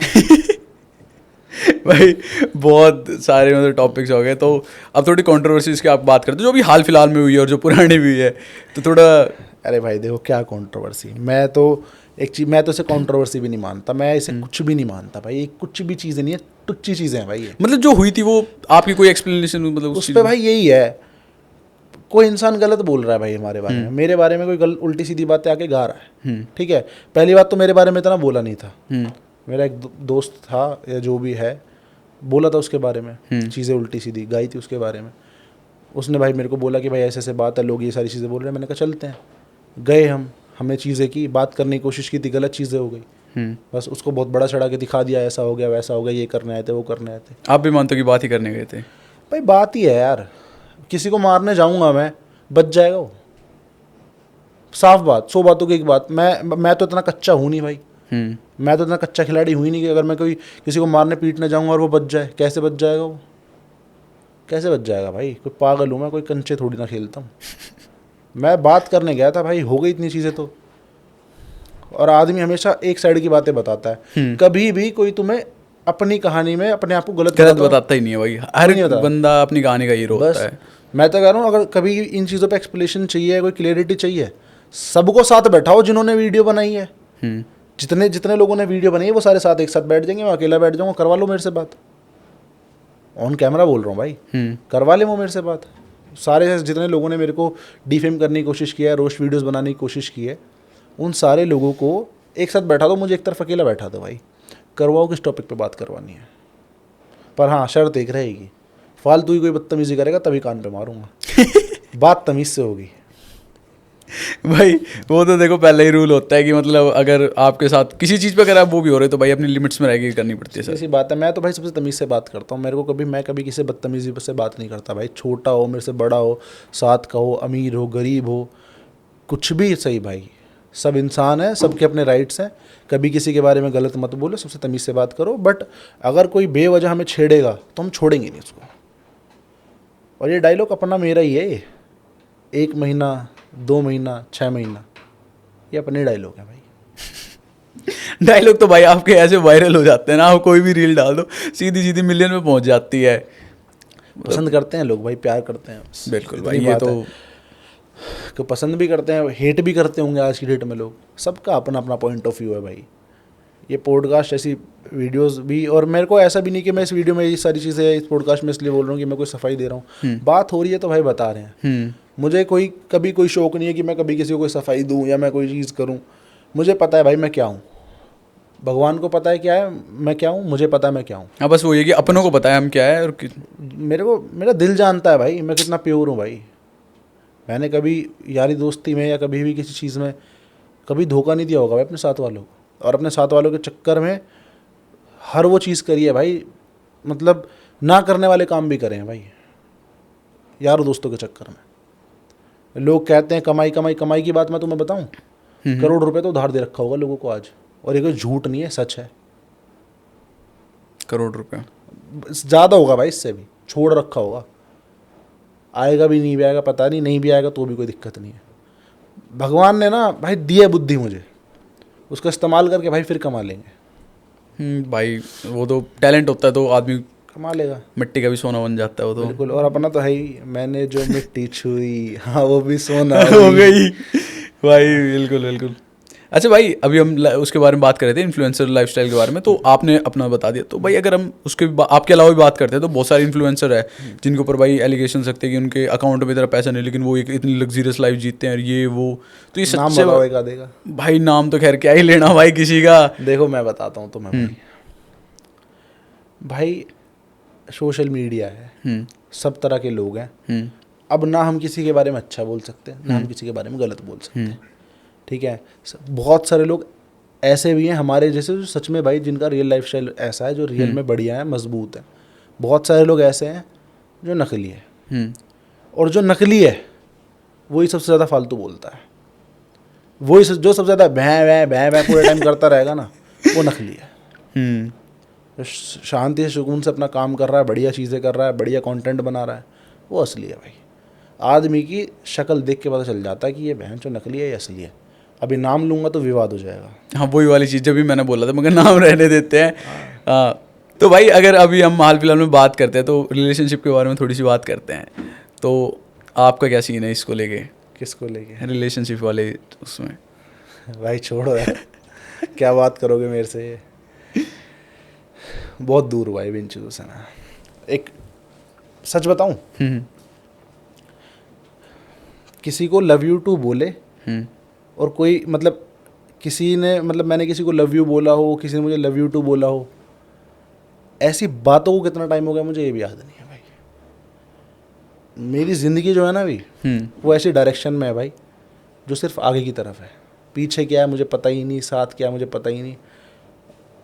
भाई बहुत सारे मतलब टॉपिक्स हो गए, तो अब थोड़ी कंट्रोवर्सीज की आप बात करते हो जो अभी हाल फिलहाल में हुई है और जो पुरानी भी हुई है, तो थोड़ा। अरे भाई देखो क्या कंट्रोवर्सी, मैं तो इसे कंट्रोवर्सी भी नहीं मानता, मैं इसे कुछ भी नहीं मानता भाई। ये कुछ भी चीज़ें नहीं है, टुच्ची चीज़ें हैं भाई ये। मतलब जो हुई थी वो आपकी कोई एक्सप्लेनेशन, मतलब उस पर भाई यही है, कोई इंसान गलत बोल रहा है भाई हमारे बारे में, मेरे बारे में कोई उल्टी सीधी बातें आके गा रहा है, ठीक है। पहली बात तो मेरे बारे में इतना बोला नहीं था, मेरा एक दोस्त था या जो भी है, बोला था उसके बारे में चीज़ें उल्टी सीधी गाई थी उसके बारे में। उसने भाई मेरे को बोला कि भाई ऐसे ऐसे बात है, लोग ये सारी चीज़ें बोल रहे हैं। मैंने कहा चलते हैं, गए हमने चीज़ें की, बात करने की कोशिश की थी, गलत चीज़ें हो गई। बस उसको बहुत बड़ा चढ़ा के दिखा दिया, ऐसा हो गया वैसा हो गया, ये करने आए थे वो करने आए थे। आप भी मानते हो कि बात ही करने गए थे? भाई बात ही है यार, किसी को मारने जाऊंगा मैं, बच जाएगा वो, साफ बात, 100 बातों की एक बात। मैं तो इतना कच्चा हूँ नहीं भाई, मैं तो इतना कच्चा खिलाड़ी हुई नहीं कि अगर मैं किसी को मारने पीटने जाऊंगा और वो बच जाए। कैसे बच जाएगा वो, कैसे बच जाएगा भाई? कोई पागल हूँ मैं, कोई कंचे थोड़ी ना खेलता हूँ। मैं बात करने गया था भाई, हो गई इतनी चीज़ें तो। और आदमी हमेशा एक साइड की बातें बताता है, कभी भी कोई तुम्हें अपनी कहानी में अपने आप को गलत बताता ही नहीं है भाई। हर बंदा अपनी कहानी का हीरो होता है। मैं तो कह रहा हूँ, अगर कभी इन चीज़ों पे एक्सप्लेनेशन चाहिए, कोई क्लियरिटी चाहिए, सबको साथ बैठाओ जिन्होंने वीडियो बनाई है। जितने लोगों ने वीडियो बनाई है वो सारे साथ एक साथ बैठ जाएंगे, मैं अकेला बैठ जाऊँगा, करवा लो मेरे से बात। ऑन कैमरा बोल रहा हूँ भाई, करवा ले वो मेरे से बात। सारे जितने लोगों ने मेरे को डिफेम करने की कोशिश किया है, रोस्ट वीडियोस बनाने की कोशिश की है, उन सारे लोगों को एक साथ बैठा दो, मुझे एक तरफ अकेला बैठा दो भाई, करवाओ किस टॉपिक पे बात करवानी है। पर हाँ, शर्त एक रहेगी, फालतू ही कोई बदतमीजी करेगा तभी कान पे मारूंगा। बात तमीज़ से होगी भाई। वो तो देखो पहले ही रूल होता है कि मतलब अगर आपके साथ किसी चीज़ पे अगर आप वो भी हो रहे तो भाई अपनी लिमिट्स में रह के करनी पड़ती है। ऐसी बात है, मैं तो भाई सबसे तमीज़ से बात करता हूँ। मेरे को मैं कभी किसी बदतमीजी से बात नहीं करता भाई। छोटा हो, मेरे से बड़ा हो, साथ का हो, अमीर हो, गरीब हो, कुछ भी सही भाई, सब इंसान है, सबके अपने राइट्स हैं। कभी किसी के बारे में गलत मत बोलो, सबसे तमीज़ से बात करो। बट अगर कोई बेवजह हमें छेड़ेगा तो हम छोड़ेंगे नहीं उसको। और ये डायलॉग अपना मेरा ही है, 1 महीना 2 महीना 6 महीना, ये अपने डायलॉग है भाई। डायलॉग तो भाई आपके ऐसे वायरल हो जाते हैं ना, आप कोई भी रील डाल दो सीधी सीधी मिलियन में पहुंच जाती है। पसंद करते हैं लोग भाई, प्यार करते हैं। बिल्कुल भाई, ये तो पसंद भी करते हैं, हेट भी करते होंगे आज की डेट में लोग। सबका अपना अपना पॉइंट ऑफ व्यू है भाई। ये पॉडकास्ट ऐसी वीडियोस भी, और मेरे को ऐसा भी नहीं कि मैं इस वीडियो में ये सारी चीज़ें इस पॉडकास्ट में इसलिए बोल रहा हूँ कि मैं कोई सफाई दे रहा हूँ। बात हो रही है तो भाई बता रहे हैं। मुझे कभी कोई शौक नहीं है कि मैं कभी किसी को कोई सफाई दूँ या मैं कोई चीज़ करूँ। मुझे पता है भाई मैं क्या हूँ, भगवान को पता है क्या है मैं क्या हूँ, मुझे पता है मैं क्या हूँ। हाँ, बस वो ये कि अपनों को पता है हम क्या है, और मेरा दिल जानता है भाई मैं कितना प्योर हूँ भाई। मैंने कभी यारी दोस्ती में या कभी भी किसी चीज़ में कभी धोखा नहीं दिया होगा भाई अपने साथ वालों को। और अपने साथ वालों के चक्कर में हर वो चीज़ करी है भाई, मतलब ना करने वाले काम भी करे हैं भाई यार दोस्तों के चक्कर में। लोग कहते हैं कमाई कमाई कमाई की बात मैं तुम्हें बताऊं, करोड़ रुपए तो उधार दे रखा होगा लोगों को आज, और ये कोई झूठ नहीं है, सच है। करोड़ रुपए ज़्यादा होगा भाई, इससे भी छोड़ रखा होगा। आएगा भी नहीं भी आएगा पता नहीं भी आएगा तो भी कोई दिक्कत नहीं है। भगवान ने ना भाई दी है बुद्धि मुझे, उसका इस्तेमाल करके भाई फिर कमा लेंगे। भाई वो तो टैलेंट होता है तो आदमी कमा लेगा, मिट्टी का भी सोना बन जाता है वो तो। बिल्कुल। और अपना तो है ही, मैंने जो मिट्टी छुई हाँ वो भी सोना हो गई भाई। बिल्कुल बिल्कुल। अच्छा भाई, अभी हम उसके बारे में बात कर रहे थे, इन्फ्लुएंसर लाइफस्टाइल के बारे में, तो आपने अपना बता दिया। तो भाई अगर हम उसके आपके अलावा भी बात करते हैं तो बहुत सारे इन्फ्लुएंसर है जिनके ऊपर भाई एलिगेशन सकते हैं कि उनके अकाउंट में इतना पैसा नहीं, लेकिन वो एक इतनी लग्जरियस लाइफ जीते हैं, ये वो। तो ये नाम सच्चे बताओ एक आधे का। भाई नाम तो खैर क्या ही लेना भाई किसी का। देखो मैं बताता हूँ तुम्हें भाई, सोशल मीडिया है, सब तरह के लोग हैं। अब ना हम किसी के बारे में अच्छा बोल सकते हैं, ना हम किसी के बारे में गलत बोल सकते हैं, ठीक है। बहुत सारे लोग ऐसे भी हैं हमारे जैसे जो सच में भाई जिनका रियल लाइफस्टाइल ऐसा है, जो रियल में बढ़िया है, मजबूत है। बहुत सारे लोग ऐसे हैं जो नकली है, और जो नकली है वही सबसे ज़्यादा फालतू बोलता है। वही जो सबसे ज़्यादा भैं भैं भैं पूरे टाइम करता रहेगा ना, वो नकली है। जो शांति से सुकून से अपना काम कर रहा है, बढ़िया चीज़ें कर रहा है, बढ़िया कंटेंट बना रहा है, वो असली है भाई। आदमी की शक्ल देख के पता चल जाता है कि ये बहन जो नकली है या असली है। अभी नाम लूँगा तो विवाद हो जाएगा। हाँ, वही वाली चीज़ जब भी मैंने बोला था, मगर नाम रहने देते हैं। तो भाई अगर अभी हम हाल फिलहाल में बात करते हैं तो रिलेशनशिप के बारे में थोड़ी सी बात करते हैं। तो आपका क्या सीन है इसको लेके? किसको लेके? रिलेशनशिप वाले उसमें। भाई छोड़ो यार, क्या बात करोगे मेरे से, बहुत दूर हुआ है इन चीज़ों से ना। एक सच बताऊं, किसी को लव यू टू बोले और कोई मतलब किसी ने मतलब मैंने किसी को लव यू बोला हो, किसी ने मुझे लव यू टू बोला हो, ऐसी बातों को कितना टाइम हो गया मुझे ये भी याद नहीं है भाई। मेरी ज़िंदगी जो है ना अभी, वो ऐसी डायरेक्शन में है भाई जो सिर्फ आगे की तरफ है, पीछे क्या है मुझे पता ही नहीं, साथ क्या है मुझे पता ही नहीं।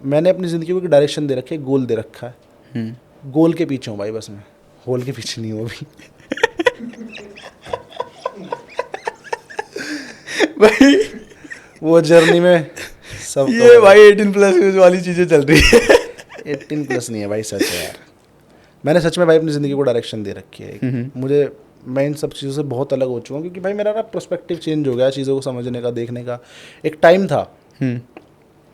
मैंने अपनी ज़िंदगी को एक डायरेक्शन दे रखी है, गोल दे रखा है, गोल के पीछे हूँ भाई बस मैं, होल के पीछे नहीं हूँ अभी। भाई वो जर्नी में सब ये तो भाई 18+ वाली चीज़ें चल रही है। 18+ नहीं है भाई, सच है यार। मैंने सच में भाई अपनी ज़िंदगी को डायरेक्शन दे रखी है। मुझे मैं इन सब चीज़ों से बहुत अलग हो चुका हूँ, क्योंकि भाई मेरा ना पर्सपेक्टिव चेंज हो गया चीज़ों को समझने का, देखने का। एक टाइम था,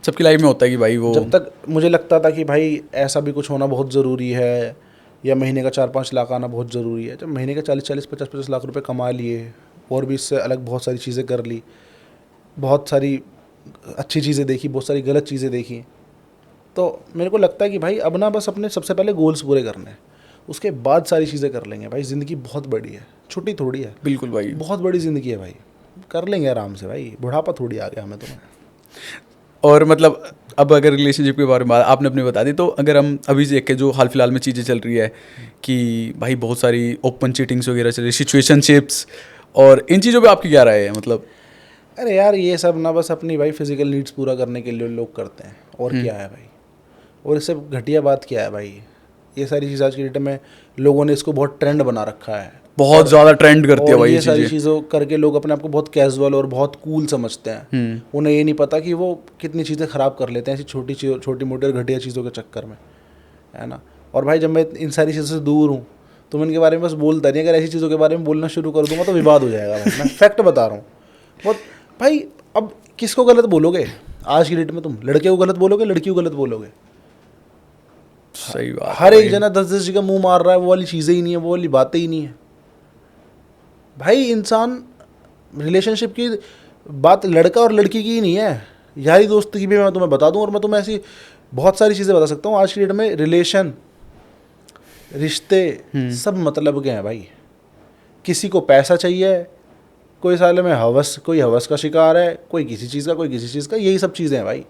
सबकी लाइफ में होता है कि भाई वो, जब तक मुझे लगता था कि भाई ऐसा भी कुछ होना बहुत ज़रूरी है, या महीने का 4-5 लाख आना बहुत ज़रूरी है। जब महीने का 40-40, 50-50 लाख रुपए कमा लिए, और भी इससे अलग बहुत सारी चीज़ें कर ली, बहुत सारी अच्छी चीज़ें देखी, बहुत सारी गलत चीज़ें देखी, तो मेरे को लगता है कि भाई अब ना बस अपने सबसे पहले गोल्स पूरे करने हैं, उसके बाद सारी चीज़ें कर लेंगे। भाई ज़िंदगी बहुत बड़ी है, छोटी थोड़ी है। बिल्कुल भाई, बहुत बड़ी ज़िंदगी है भाई, कर लेंगे आराम से भाई, बुढ़ापा थोड़ी आ गया हमें तो। और मतलब अब अगर रिलेशनशिप के बारे में आपने अपनी बता दी, तो अगर हम अभी देख के जो हाल फिलहाल में चीज़ें चल रही है कि भाई बहुत सारी ओपन चीटिंग्स वगैरह चल रही, सिचुएशनशिप्स, और इन चीज़ों पे आपकी क्या राय है? मतलब अरे यार ये सब ना बस अपनी भाई फिजिकल नीड्स पूरा करने के लिए लोग करते हैं, और क्या है भाई, और इससे घटिया बात क्या है भाई? ये सारी चीज़ आज की डेट में लोगों ने इसको बहुत ट्रेंड बना रखा है, बहुत ज़्यादा ट्रेंड करती है भाई ये सारी चीज़ों करके लोग अपने आप को बहुत कैजुअल और बहुत कूल समझते हैं। उन्हें ये नहीं पता कि वो कितनी चीज़ें ख़राब कर लेते हैं ऐसी छोटी मोटी और घटिया चीज़ों के चक्कर में, है ना। और भाई जब मैं इन सारी चीज़ों से दूर हूँ तो मैं इनके बारे में बस बोलता नहीं। अगर ऐसी चीज़ों के बारे में बोलना शुरू कर दूंगा तो विवाद हो जाएगा भाई, मैं फैक्ट बता रहा हूँ। बहुत भाई, अब किसको गलत बोलोगे आज की डेट में? तुम लड़के को गलत बोलोगे, लड़की को गलत बोलोगे? सही बात, हर एक जना 10-10 जी का मुंह मार रहा है, वो वाली चीज़ें ही नहीं है, वो वाली बातें ही नहीं है भाई। इंसान रिलेशनशिप की बात लड़का और लड़की की ही नहीं है, यारी दोस्त की भी मैं तुम्हें बता दूं, और मैं तुम्हें ऐसी बहुत सारी चीज़ें बता सकता हूँ। आज की डेट में रिलेशन, रिश्ते सब मतलब के हैं भाई। किसी को पैसा चाहिए, कोई साले में हवस, कोई हवस का शिकार है, कोई किसी चीज़ का, कोई किसी चीज़ का, यही सब चीज़ें हैं भाई।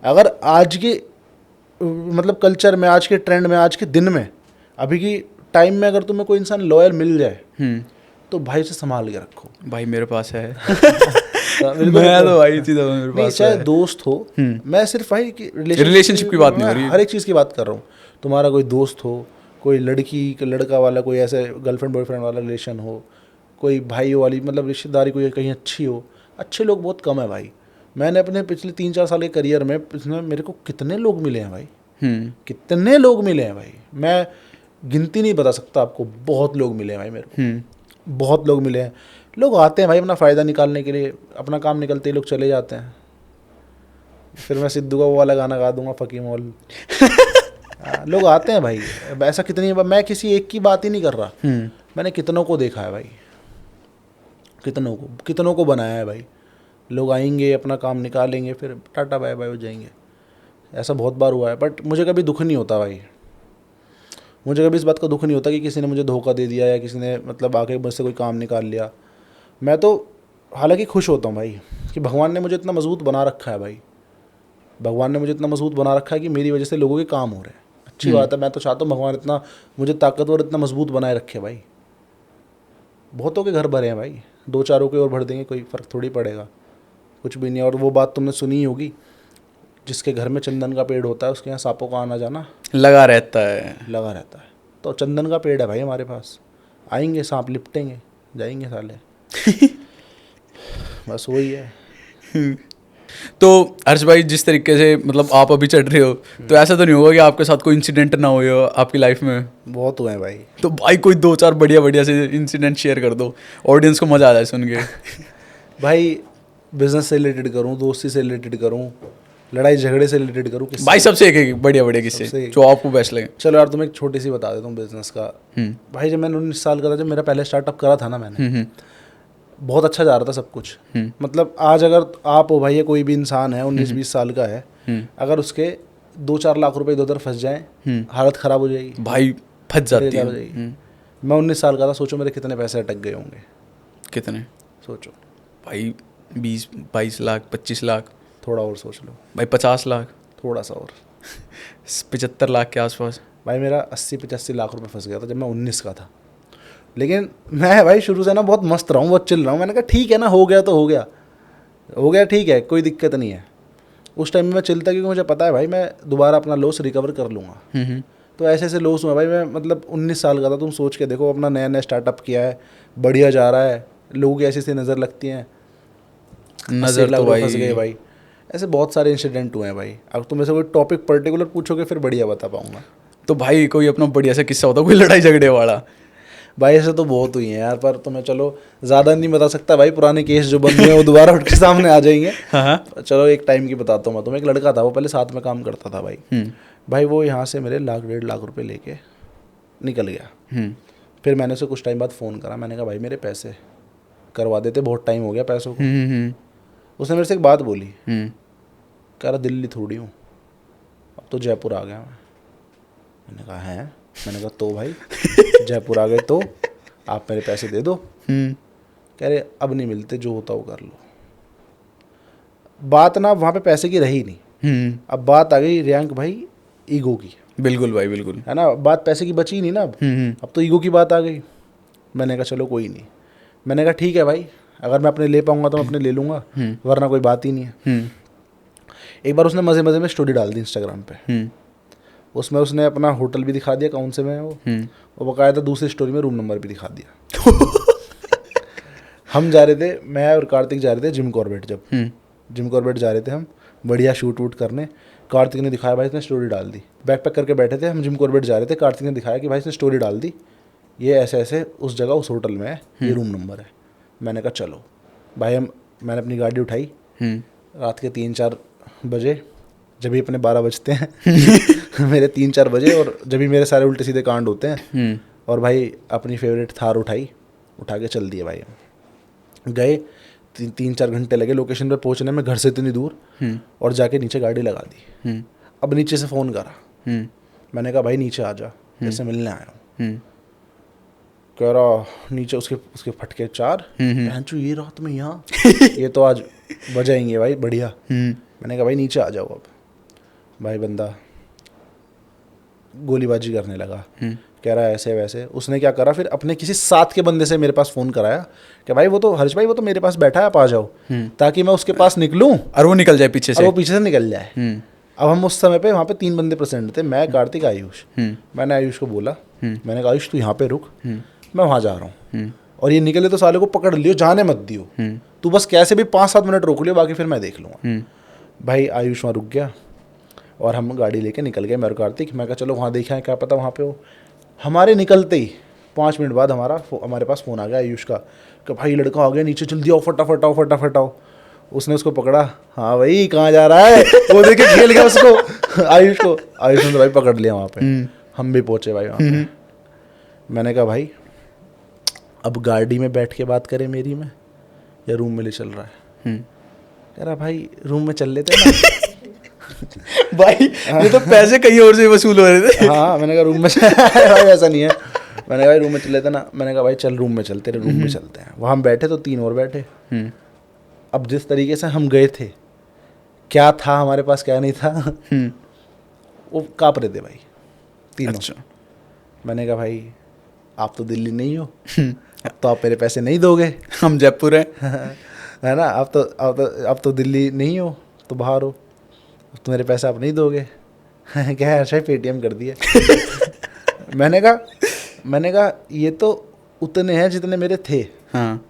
अगर आज के मतलब कल्चर में, आज के ट्रेंड में, आज के दिन में, अभी की टाइम में अगर तुम्हें कोई इंसान लॉयल मिल जाए तो भाई उसे संभाल के रखो। भाई मेरे पास है। मैं तो भाई सीधा मेरे पास, चाहे दोस्त हो, मैं सिर्फ भाई रिलेशनशिप की बात नहीं हो रही, हर एक चीज़ की बात कर रहा हूँ। तुम्हारा कोई दोस्त हो, कोई लड़की लड़का वाला, कोई ऐसे गर्लफ्रेंड बॉयफ्रेंड वाला रिलेशन हो, कोई भाई वाली मतलब रिश्तेदारी कोई कहीं अच्छी हो, अच्छे लोग बहुत कम है भाई। मैंने अपने पिछले 3-4 साल के करियर में इसमें मेरे को कितने लोग मिले हैं भाई, कितने लोग मिले हैं भाई, मैं गिनती नहीं बता सकता आपको। बहुत लोग मिले हैं भाई मेरे को, बहुत लोग मिले हैं। लोग आते हैं भाई अपना फ़ायदा निकालने के लिए, अपना काम निकलते ही लोग चले जाते हैं। फिर मैं सिद्धू का वो वाला गाना गा दूंगा, फकी मॉल। लोग आते हैं भाई, ऐसा कितनी, मैं किसी एक की बात ही नहीं कर रहा, मैंने कितनों को देखा है भाई, कितनों को बनाया है भाई। लोग आएंगे, अपना काम निकालेंगे, फिर टाटा बाय बाय हो जाएंगे। ऐसा बहुत बार हुआ है, बट मुझे कभी दुख नहीं होता भाई। मुझे कभी इस बात का दुख नहीं होता कि किसी ने मुझे धोखा दे दिया या किसी ने मतलब आके मुझसे कोई काम निकाल लिया। मैं तो हालांकि खुश होता हूँ भाई कि भगवान ने मुझे इतना मजबूत बना रखा है भाई। भगवान ने मुझे इतना मजबूत बना रखा है कि मेरी वजह से लोगों के काम हो रहे हैं। अच्छी बात है। मैं तो चाहता हूँ भगवान इतना मुझे ताकतवर, इतना मजबूत बनाए रखे भाई। बहुतों के घर भरे हैं भाई, 2-4 के और भर देंगे, कोई फ़र्क थोड़ी पड़ेगा, कुछ भी नहीं। और वो बात तुमने सुनी ही होगी, जिसके घर में चंदन का पेड़ होता है उसके यहाँ सांपों का आना जाना लगा रहता है। लगा रहता है। तो चंदन का पेड़ है भाई हमारे पास, आएंगे सांप, लिपटेंगे, जाएंगे साले। बस वही है। तो हर्ष भाई, जिस तरीके से मतलब आप अभी चढ़ रहे हो, तो ऐसा तो नहीं होगा कि आपके साथ कोई इंसिडेंट ना हुए हो आपकी लाइफ में? बहुत हुए हैं भाई। तो भाई कोई 2-4 बढ़िया बढ़िया से इंसिडेंट शेयर कर दो, ऑडियंस को मजा आ जाए सुन के। भाई बिजनेस से रिलेटेड करूँ, दोस्ती से रिलेटेड करूँ, लड़ाई झगड़े से रिलेटेड करूँ, किससे? भाई सबसे एक बढ़िया बढ़िया किससे जो आपको बेस्ट लगे। चलो यार तुम्हें एक छोटी सी बता देता हूँ बिजनेस का। भाई जब मैंने 19 साल का था, जब मेरा पहले स्टार्टअप करा था ना मैंने, बहुत अच्छा जा रहा था सब कुछ। मतलब आज अगर आप हो भाई, या कोई भी इंसान है 19-20 साल का है, अगर उसके 2-4 लाख रुपए इधर उधर फंस जाएं, हालत खराब हो जाएगी भाई, फंस जाती है। मैं 19 साल का था, सोचो मेरे कितने पैसे अटक गए होंगे। कितने? सोचो भाई 20-22 लाख, 25 लाख, थोड़ा और सोच लो भाई 50 लाख, थोड़ा सा और 75 लाख के आसपास। भाई मेरा 80-85 लाख रुपए फंस गया था जब मैं 19 का था। लेकिन मैं भाई शुरू से ना बहुत मस्त रहा हूँ, बहुत चिल रहा हूँ। मैंने कहा ठीक है ना, हो गया तो हो गया, हो गया ठीक है, कोई दिक्कत नहीं है। उस टाइम में मैं चिल था क्योंकि मुझे पता है भाई मैं दोबारा अपना लॉस रिकवर कर लूँगा। तो ऐसे ऐसे लॉस हुआ भाई। मैं मतलब 19 साल का था, तुम सोच के देखो, अपना नया नया स्टार्टअप किया है, बढ़िया जा रहा है, लोगों की ऐसी ऐसी नज़र लगती हैं, नज़र तो भाई फंस गए भाई। ऐसे बहुत सारे इंसिडेंट हुए हैं भाई। अगर तुम ऐसे कोई टॉपिक पर्टिकुलर पूछोगे फिर बढ़िया बता पाऊंगा। तो भाई कोई अपना बढ़िया सा किस्सा होता, कोई लड़ाई झगड़े वाला? भाई ऐसे तो बहुत हुई हैं यार, पर तुम्हें चलो ज़्यादा नहीं बता सकता भाई, पुराने केस जो बंद हुए वो दोबारा उठ के सामने आ जाएंगे। हाँ। चलो एक टाइम की बताता हूँ मैं तुम्हें। एक लड़का था, वो पहले साथ में काम करता था भाई। भाई वो यहाँ से मेरे 1-1.5 लाख रुपए लेके निकल गया। फिर मैंने उसे कुछ टाइम बाद फ़ोन करा, मैंने कहा भाई मेरे पैसे करवा देते, बहुत टाइम हो गया पैसों को। उसने मेरे से एक बात बोली, कह रहा दिल्ली थोड़ी हूँ, अब तो जयपुर आ गया मैं। मैंने कहा हैं? मैंने कहा तो भाई जयपुर आ गए तो आप मेरे पैसे दे दो। कह रहे अब नहीं मिलते, जो होता वो कर लो। बात ना वहाँ पे पैसे की रही नहीं, अब बात आ गई रियांक भाई ईगो की। बिल्कुल भाई बिल्कुल, है ना, बात पैसे की बची नहीं ना अब तो ईगो की बात आ गई। मैंने कहा चलो कोई नहीं, मैंने कहा ठीक है भाई, अगर मैं अपने ले पाऊंगा तो मैं अपने ले लूँगा, वरना कोई बात ही नहीं है। एक बार उसने मज़े मज़े में स्टोरी डाल दी इंस्टाग्राम पे। उसमें उसने अपना होटल भी दिखा दिया कौन से में है वो, और बकायदा दूसरी स्टोरी में रूम नंबर भी दिखा दिया। हम जा रहे थे, मैं और कार्तिक जा रहे थे जिम कॉर्बेट। जब जिम कॉर्बेट जा रहे थे हम बढ़िया शूट वूट करने, कार्तिक ने दिखाया भाई इसने स्टोरी डाल दी। बैक पैक करके बैठे थे हम, जिम कॉर्बेट जा रहे थे, कार्तिक ने दिखाया कि भाई इसने स्टोरी डाल दी, ये ऐसे ऐसे उस जगह उस होटल में है, ये रूम नंबर है। मैंने कहा चलो भाई, मैंने अपनी गाड़ी उठाई रात के 3-4 बजे, जब भी अपने 12 बजते हैं मेरे 3-4 बजे, और जब भी मेरे सारे उल्टे सीधे कांड होते हैं, और भाई अपनी फेवरेट थार उठा के चल दिए भाई। हम गए, 3-4 घंटे लगे लोकेशन पे पहुंचने में, घर से इतनी दूर, और जाके नीचे गाड़ी लगा दी। अब नीचे से फ़ोन करा, मैंने कहा भाई नीचे आ जा, ऐसे मिलने आया हूँ। कह रहा नीचे उसके फटके 4, ये रात में यहाँ ये तो आज बजाएंगे भाई बढ़िया। मैंने कहा भाई नीचे आ जाओ। अब भाई बंदा गोलीबाजी करने लगा, कह रहा है ऐसे वैसे। उसने क्या करा, फिर अपने किसी साथ के बंदे से मेरे पास फ़ोन कराया कि भाई वो तो हर्ष भाई वो तो मेरे पास बैठा है, आप आ जाओ, ताकि मैं उसके पास निकलूं और वो निकल जाए पीछे से, और वो पीछे से निकल जाए। अब हम उस समय पे वहाँ पे 3 बंदे प्रेजेंट थे, मैं, कार्तिक, आयुष। मैंने आयुष को बोला, मैंने कहा आयुष तू यहाँ पे रुक, मैं वहाँ जा रहा हूँ, और ये निकले तो साले को पकड़ लियो, जाने मत दियो, तू बस कैसे भी 5-7 मिनट रोक लियो, बाकी फिर मैं देख लूँगा। भाई आयुष वहाँ रुक गया और हम गाड़ी लेके निकल गए, मैं और कार्तिक। मैं कहा चलो वहाँ देखा है, क्या पता वहाँ पे हो। हमारे निकलते ही 5 मिनट बाद हमारे पास फ़ोन आ गया आयुष का कि भाई लड़का आ गया नीचे, जल्दी आओ, फटाफट आओ, फटाफट आओ। उसने उसको पकड़ा, हाँ भाई कहाँ जा रहा है, वो देखे खेल गया उसको आयुष ने तो भाई पकड़ लिया वहाँ पे। हम भी पहुँचे भाई वहाँ पे। मैंने कहा भाई अब गाड़ी में बैठ के बात करें मेरी में, या रूम में ले चल रहा है? कह रहा भाई रूम में चल लेते हैं ना। भाई ये तो पैसे कहीं और से वसूल हो रहे थे। हाँ मैंने कहा रूम में भाई ऐसा नहीं है, मैंने कहा भाई रूम में चल लेते ना, मैंने कहा भाई चल रूम में चल, तेरे रूम में चलते हैं। वहाँ हम बैठे तो 3 और बैठे। अब जिस तरीके से हम गए थे, क्या था हमारे पास क्या नहीं था, वो काँप रहे थे भाई तीनों। अच्छा। मैंने कहा भाई आप तो दिल्ली नहीं हो, अब तो आप मेरे पैसे नहीं दोगे। हम जयपुर हैं। है ना, आप तो दिल्ली नहीं हो, तो बाहर हो, अब तो मेरे पैसे आप नहीं दोगे। क्या है अच्छा पेटीएम कर दिए। मैंने कहा ये तो उतने हैं जितने मेरे थे। हाँ।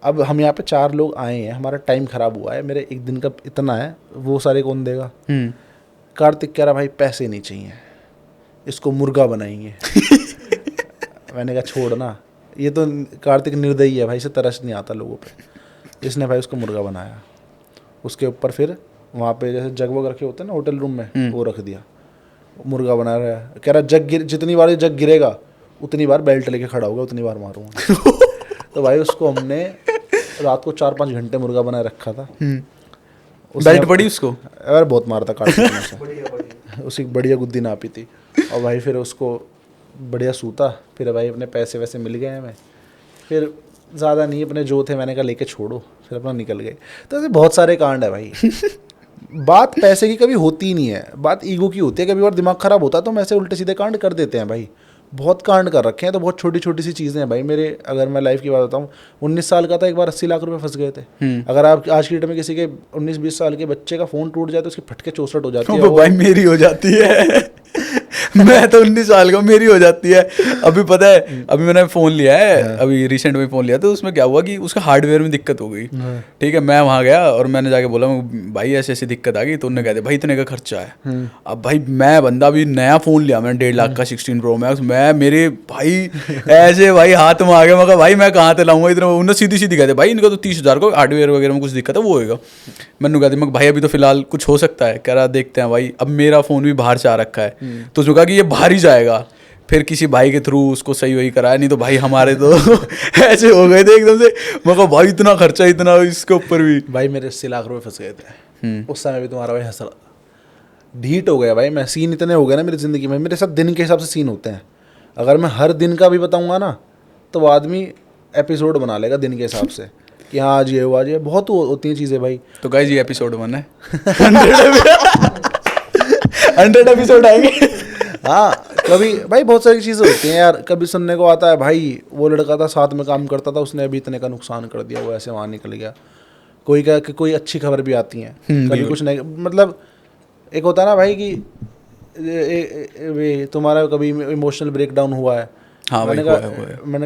अब हम यहाँ पे 4 लोग आए हैं, हमारा टाइम ख़राब हुआ है, मेरे एक दिन का इतना है, वो सारे कौन देगा। कार्तिक कह रहा भाई पैसे नहीं चाहिए, इसको मुर्गा बनाएंगे। मैंने कहा छोड़ ना, ये तो कार्तिक निर्दयी है भाई, इसे तरस नहीं आता लोगों पे। इसने भाई उसको मुर्गा बनाया, उसके ऊपर फिर वहाँ पे जैसे जग वग रखे होते हैं ना होटल रूम में, वो रख दिया, मुर्गा बना रहा है। कह रहा जितनी बार ये जग गिरेगा उतनी बार बेल्ट लेके खड़ा होगा, उतनी बार मारूंगा। तो भाई उसको हमने रात को 4-5 घंटे मुर्गा बनाए रखा था। बेल्ट पड़ी उसको? अरे बहुत मारता कार्तिक। उसकी बढ़िया गुद्दी नापी थी। और भाई फिर उसको बढ़िया सूता, फिर भाई अपने पैसे वैसे मिल गए हमें, फिर ज़्यादा नहीं अपने जो थे मैंने कहा लेके छोड़ो, फिर अपना निकल गए। तो ऐसे बहुत सारे कांड है भाई। बात पैसे की कभी होती ही नहीं है, बात ईगो की होती है। कभी और दिमाग ख़राब होता है तो हम ऐसे उल्टे सीधे कांड कर देते हैं भाई, बहुत कांड कर रखे हैं। तो बहुत छोटी छोटी सी चीज़ें हैं भाई मेरे। अगर मैं लाइफ की बात बताऊँ, 19 साल का था, एक बार 80 लाख रुपए फंस गए थे। अगर आप आज की डेट में किसी के 19-20 साल के बच्चे का फ़ोन टूट जाए तो उसकी फटके 64 हो जाती है। भाई मेरी हो जाती है। मैं तो 19 साल का, मेरी हो जाती है। अभी पता है, अभी मैंने फ़ोन लिया है, अभी रिसेंट में फ़ोन लिया, तो उसमें क्या हुआ कि उसका हार्डवेयर में दिक्कत हो गई। ठीक है, मैं वहाँ गया और मैंने जाके बोला भाई ऐसी ऐसी दिक्कत आ गई, तो उन्होंने कहा दिया भाई इतने का खर्चा है। अब भाई मैं बंदा अभी नया फ़ोन लिया मैंने 1.5 लाख का 16 Pro Max, मैं मेरे भाई ऐसे भाई हाथ में आ गया। मैं कहा भाई मैं कहाँ से लाऊंगा इतना। उन्होंने सीधी सीधी कहते भाई इनका तो 30,000 को हार्डवेयर वगैरह में कुछ दिक्कत है वो होएगा। मैंने कहा मैं भाई अभी तो फिलहाल कुछ हो सकता है। कह रहा देखते हैं भाई। अब मेरा फ़ोन भी बाहर से आ रखा है, तो उसने कहा कि ये बाहर ही जाएगा। फिर किसी भाई के थ्रू उसको सही वही कराया, नहीं तो भाई हमारे तो ऐसे हो गए थे एकदम से। मैं कहा भाई इतना खर्चा, इतना इसके ऊपर भी। भाई मेरे 80 लाख रुपए फंस गए थे उस समय भी। तुम्हारा भाई हंस ढीट हो गया भाई मैं। सीन इतने हो गए ना मेरी ज़िंदगी में, मेरे साथ दिन के हिसाब से सीन होते हैं। अगर मैं हर दिन का भी बताऊंगा ना तो आदमी एपिसोड बना लेगा दिन के हिसाब से कि हाँ आज ये हुआ, आज ये बहुत होती हैं चीज़ें भाई। तो गाइस ये एपिसोड 1 है। 100 एपिसोड आएंगे। हाँ कभी भाई बहुत सारी चीज़ें होती हैं यार। कभी सुनने को आता है भाई वो लड़का था साथ में काम करता था, उसने अभी इतने का नुकसान कर दिया, वो ऐसे वहाँ निकल गया। कोई का कोई अच्छी खबर भी आती है, कभी कुछ नहीं। मतलब एक होता है ना भाई कि तुम्हारा कभी इमोशनल ब्रेकडाउन हुआ है। हाँ मैंने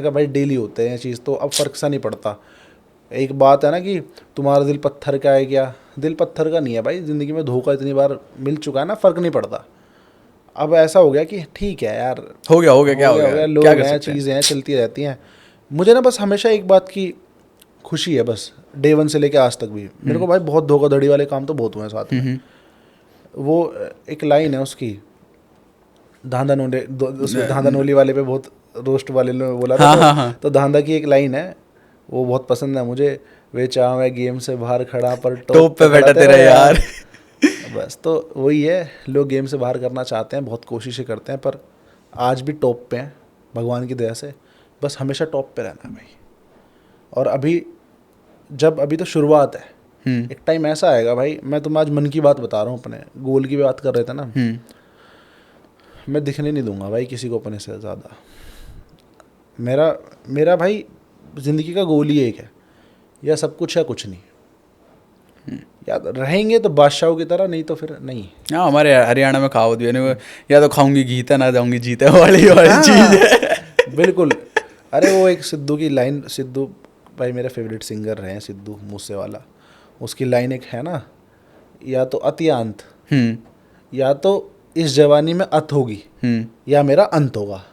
कहा भाई डेली होते हैं चीज़, तो अब फ़र्क सा नहीं पड़ता। एक बात है ना कि तुम्हारा दिल पत्थर का है क्या, दिल पत्थर का नहीं है भाई। ज़िंदगी में धोखा इतनी बार मिल चुका है ना, फ़र्क नहीं पड़ता। अब ऐसा हो गया कि ठीक है यार, हो गया क्या हो गया, लोग हैं, चीज़ें हैं, चलती रहती हैं। मुझे ना बस हमेशा एक बात की खुशी है बस, डे 1 से लेके आज तक भी मेरे को भाई बहुत धोखाधड़ी वाले काम तो बहुत हुए हैं साथ में। वो एक लाइन है उसकी, धांधा नोली वाले पे बहुत रोस्ट वाले ने बोला था। हाँ। तो धांधा की एक लाइन है, वो बहुत पसंद है मुझे। वे चाह मैं गेम से बाहर खड़ा पर टॉप पे बैठा तेरा यार। बस तो वही है, लोग गेम से बाहर करना चाहते हैं, बहुत कोशिशें करते हैं, पर आज भी टॉप पे हैं भगवान की दया से। बस हमेशा टॉप पे रहना है भाई। और अभी तो शुरुआत है, एक टाइम ऐसा आएगा भाई। मैं तुम्हें आज मन की बात बता रहा हूँ, अपने गोल की बात कर रहे थे ना। मैं दिखने नहीं दूंगा भाई किसी को अपने से ज़्यादा। मेरा भाई ज़िंदगी का गोल ही एक है, या सब कुछ या कुछ नहीं। या रहेंगे तो बादशाहों की तरह, नहीं तो फिर नहीं। हाँ हमारे हरियाणा में कहावत भी है, या तो खाऊंगी गीता ना जाऊंगी जीता वाली चीज़ है। बिल्कुल। अरे वो एक सिद्धू की लाइन, सिद्धू भाई मेरे फेवरेट सिंगर रहे हैं सिद्धू मूसेवाला। उसकी लाइन एक है ना, या तो अतियांत, या तो इस जवानी में अत होगी, या मेरा अंत होगा,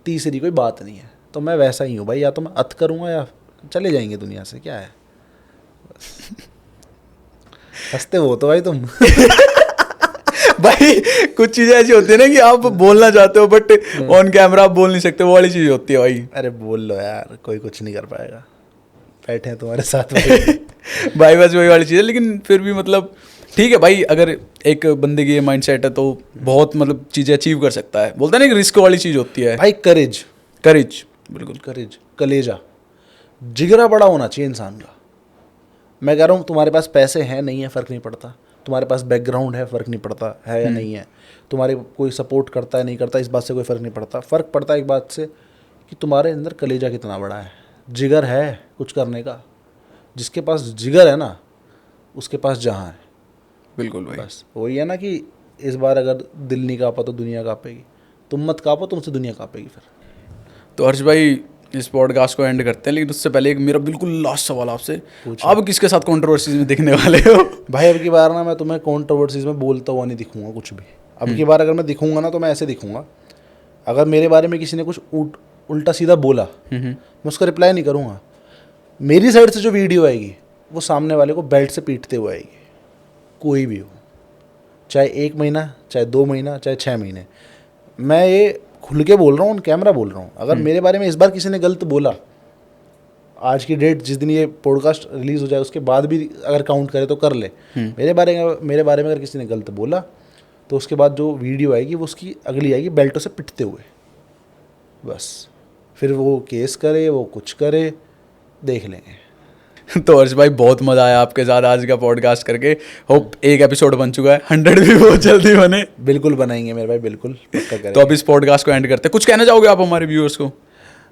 तीसरी कोई बात नहीं है। तो मैं वैसा ही हूँ भाई, या तो मैं अत करूँगा या चले जाएंगे दुनिया से, क्या है। हंसते हो तो भाई तुम। भाई कुछ चीज़ें ऐसी होती है ना कि आप बोलना चाहते हो बट ऑन कैमरा आप बोल नहीं सकते, वो वाली चीज़ होती है भाई। अरे बोल लो यार, कोई कुछ नहीं कर पाएगा, बैठे हैं तुम्हारे साथ भाई। भाई बस वही वाली चीज़ है, लेकिन फिर भी मतलब ठीक है भाई, अगर एक बंदे की ये माइंडसेट है तो बहुत मतलब चीज़ें अचीव कर सकता है। बोलता है ना, एक रिस्क वाली चीज़ होती है भाई करेज, करेज, बिल्कुल। करेज, कलेजा, जिगरा बड़ा होना चाहिए इंसान का। मैं कह रहा हूँ तुम्हारे पास पैसे हैं नहीं है फ़र्क नहीं पड़ता, तुम्हारे पास बैकग्राउंड है फ़र्क नहीं पड़ता है या नहीं है, तुम्हारे कोई सपोर्ट करता है नहीं करता, इस बात से कोई फ़र्क नहीं पड़ता। फ़र्क पड़ता है एक बात से कि तुम्हारे अंदर कलेजा कितना बड़ा है, जिगर है कुछ करने का। जिसके पास जिगर है ना उसके पास जहाँ है। बिल्कुल भाई। बस वही है ना कि इस बार अगर दिल नहीं काँपा तो दुनिया काँपेगी, तुम मत काँपो तुमसे दुनिया काँपेगी फिर। तो हर्ष भाई इस पॉडकास्ट को एंड करते हैं, लेकिन उससे पहले एक मेरा बिल्कुल लास्ट सवाल आपसे, आप किसके साथ कंट्रोवर्सीज में दिखने वाले हो? भाई अब की बार ना मैं तुम्हें कंट्रोवर्सीज में बोलता हुआ नहीं दिखूंगा कुछ भी। अब की बार अगर मैं दिखूंगा ना तो मैं ऐसे दिखूंगा, अगर मेरे बारे में किसी ने कुछ उल्टा सीधा बोला मैं उसका रिप्लाई नहीं करूंगा। मेरी साइड से जो वीडियो आएगी वो सामने वाले को बेल्ट से पीटते हुए आएगी, कोई भी हो, चाहे 1 महीना, चाहे 2 महीना, चाहे 6 महीने। मैं ये खुल के बोल रहा हूँ, कैमरा बोल रहा हूँ। अगर मेरे बारे में इस बार किसी ने गलत बोला, आज की डेट जिस दिन ये पॉडकास्ट रिलीज़ हो जाए उसके बाद भी अगर काउंट करे तो कर ले, मेरे बारे में अगर किसी ने गलत बोला तो उसके बाद जो वीडियो आएगी वो उसकी अगली आएगी बेल्टों से पिटते हुए। बस फिर वो केस करे, वो कुछ करे, देख लेंगे। तो हर्ष भाई बहुत मज़ा आया आपके साथ आज का पॉडकास्ट करके। होप एक एपिसोड बन चुका है, 100 भी बहुत जल्दी बने। बिल्कुल बनाएंगे मेरे भाई, बिल्कुल पक्का करेंगे। तो अब इस पॉडकास्ट को एंड करते हैं। कुछ कहना चाहोगे आप हमारे व्यूअर्स को?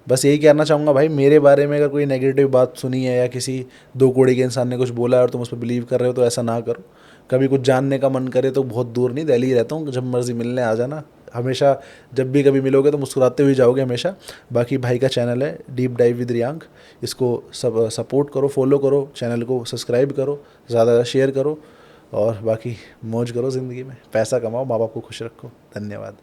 बस यही कहना चाहूँगा भाई, मेरे बारे में अगर कोई नेगेटिव बात सुनी है या किसी 2 कौड़ी के इंसान ने कुछ बोला है और तुम उस पर बिलीव कर रहे हो तो ऐसा ना करो। कभी कुछ जानने का मन करे तो बहुत दूर नहीं, दिल्ली ही रहता हूँ, जब मर्जी मिलने आ जाना। हमेशा जब भी कभी मिलोगे तो मुस्कुराते हुए जाओगे हमेशा। बाकी भाई का चैनल है डीप डाइव विद रियांक, इसको सब सपोर्ट करो, फॉलो करो, चैनल को सब्सक्राइब करो, ज़्यादा शेयर करो और बाकी मौज करो ज़िंदगी में, पैसा कमाओ, माँ बाप को खुश रखो। धन्यवाद।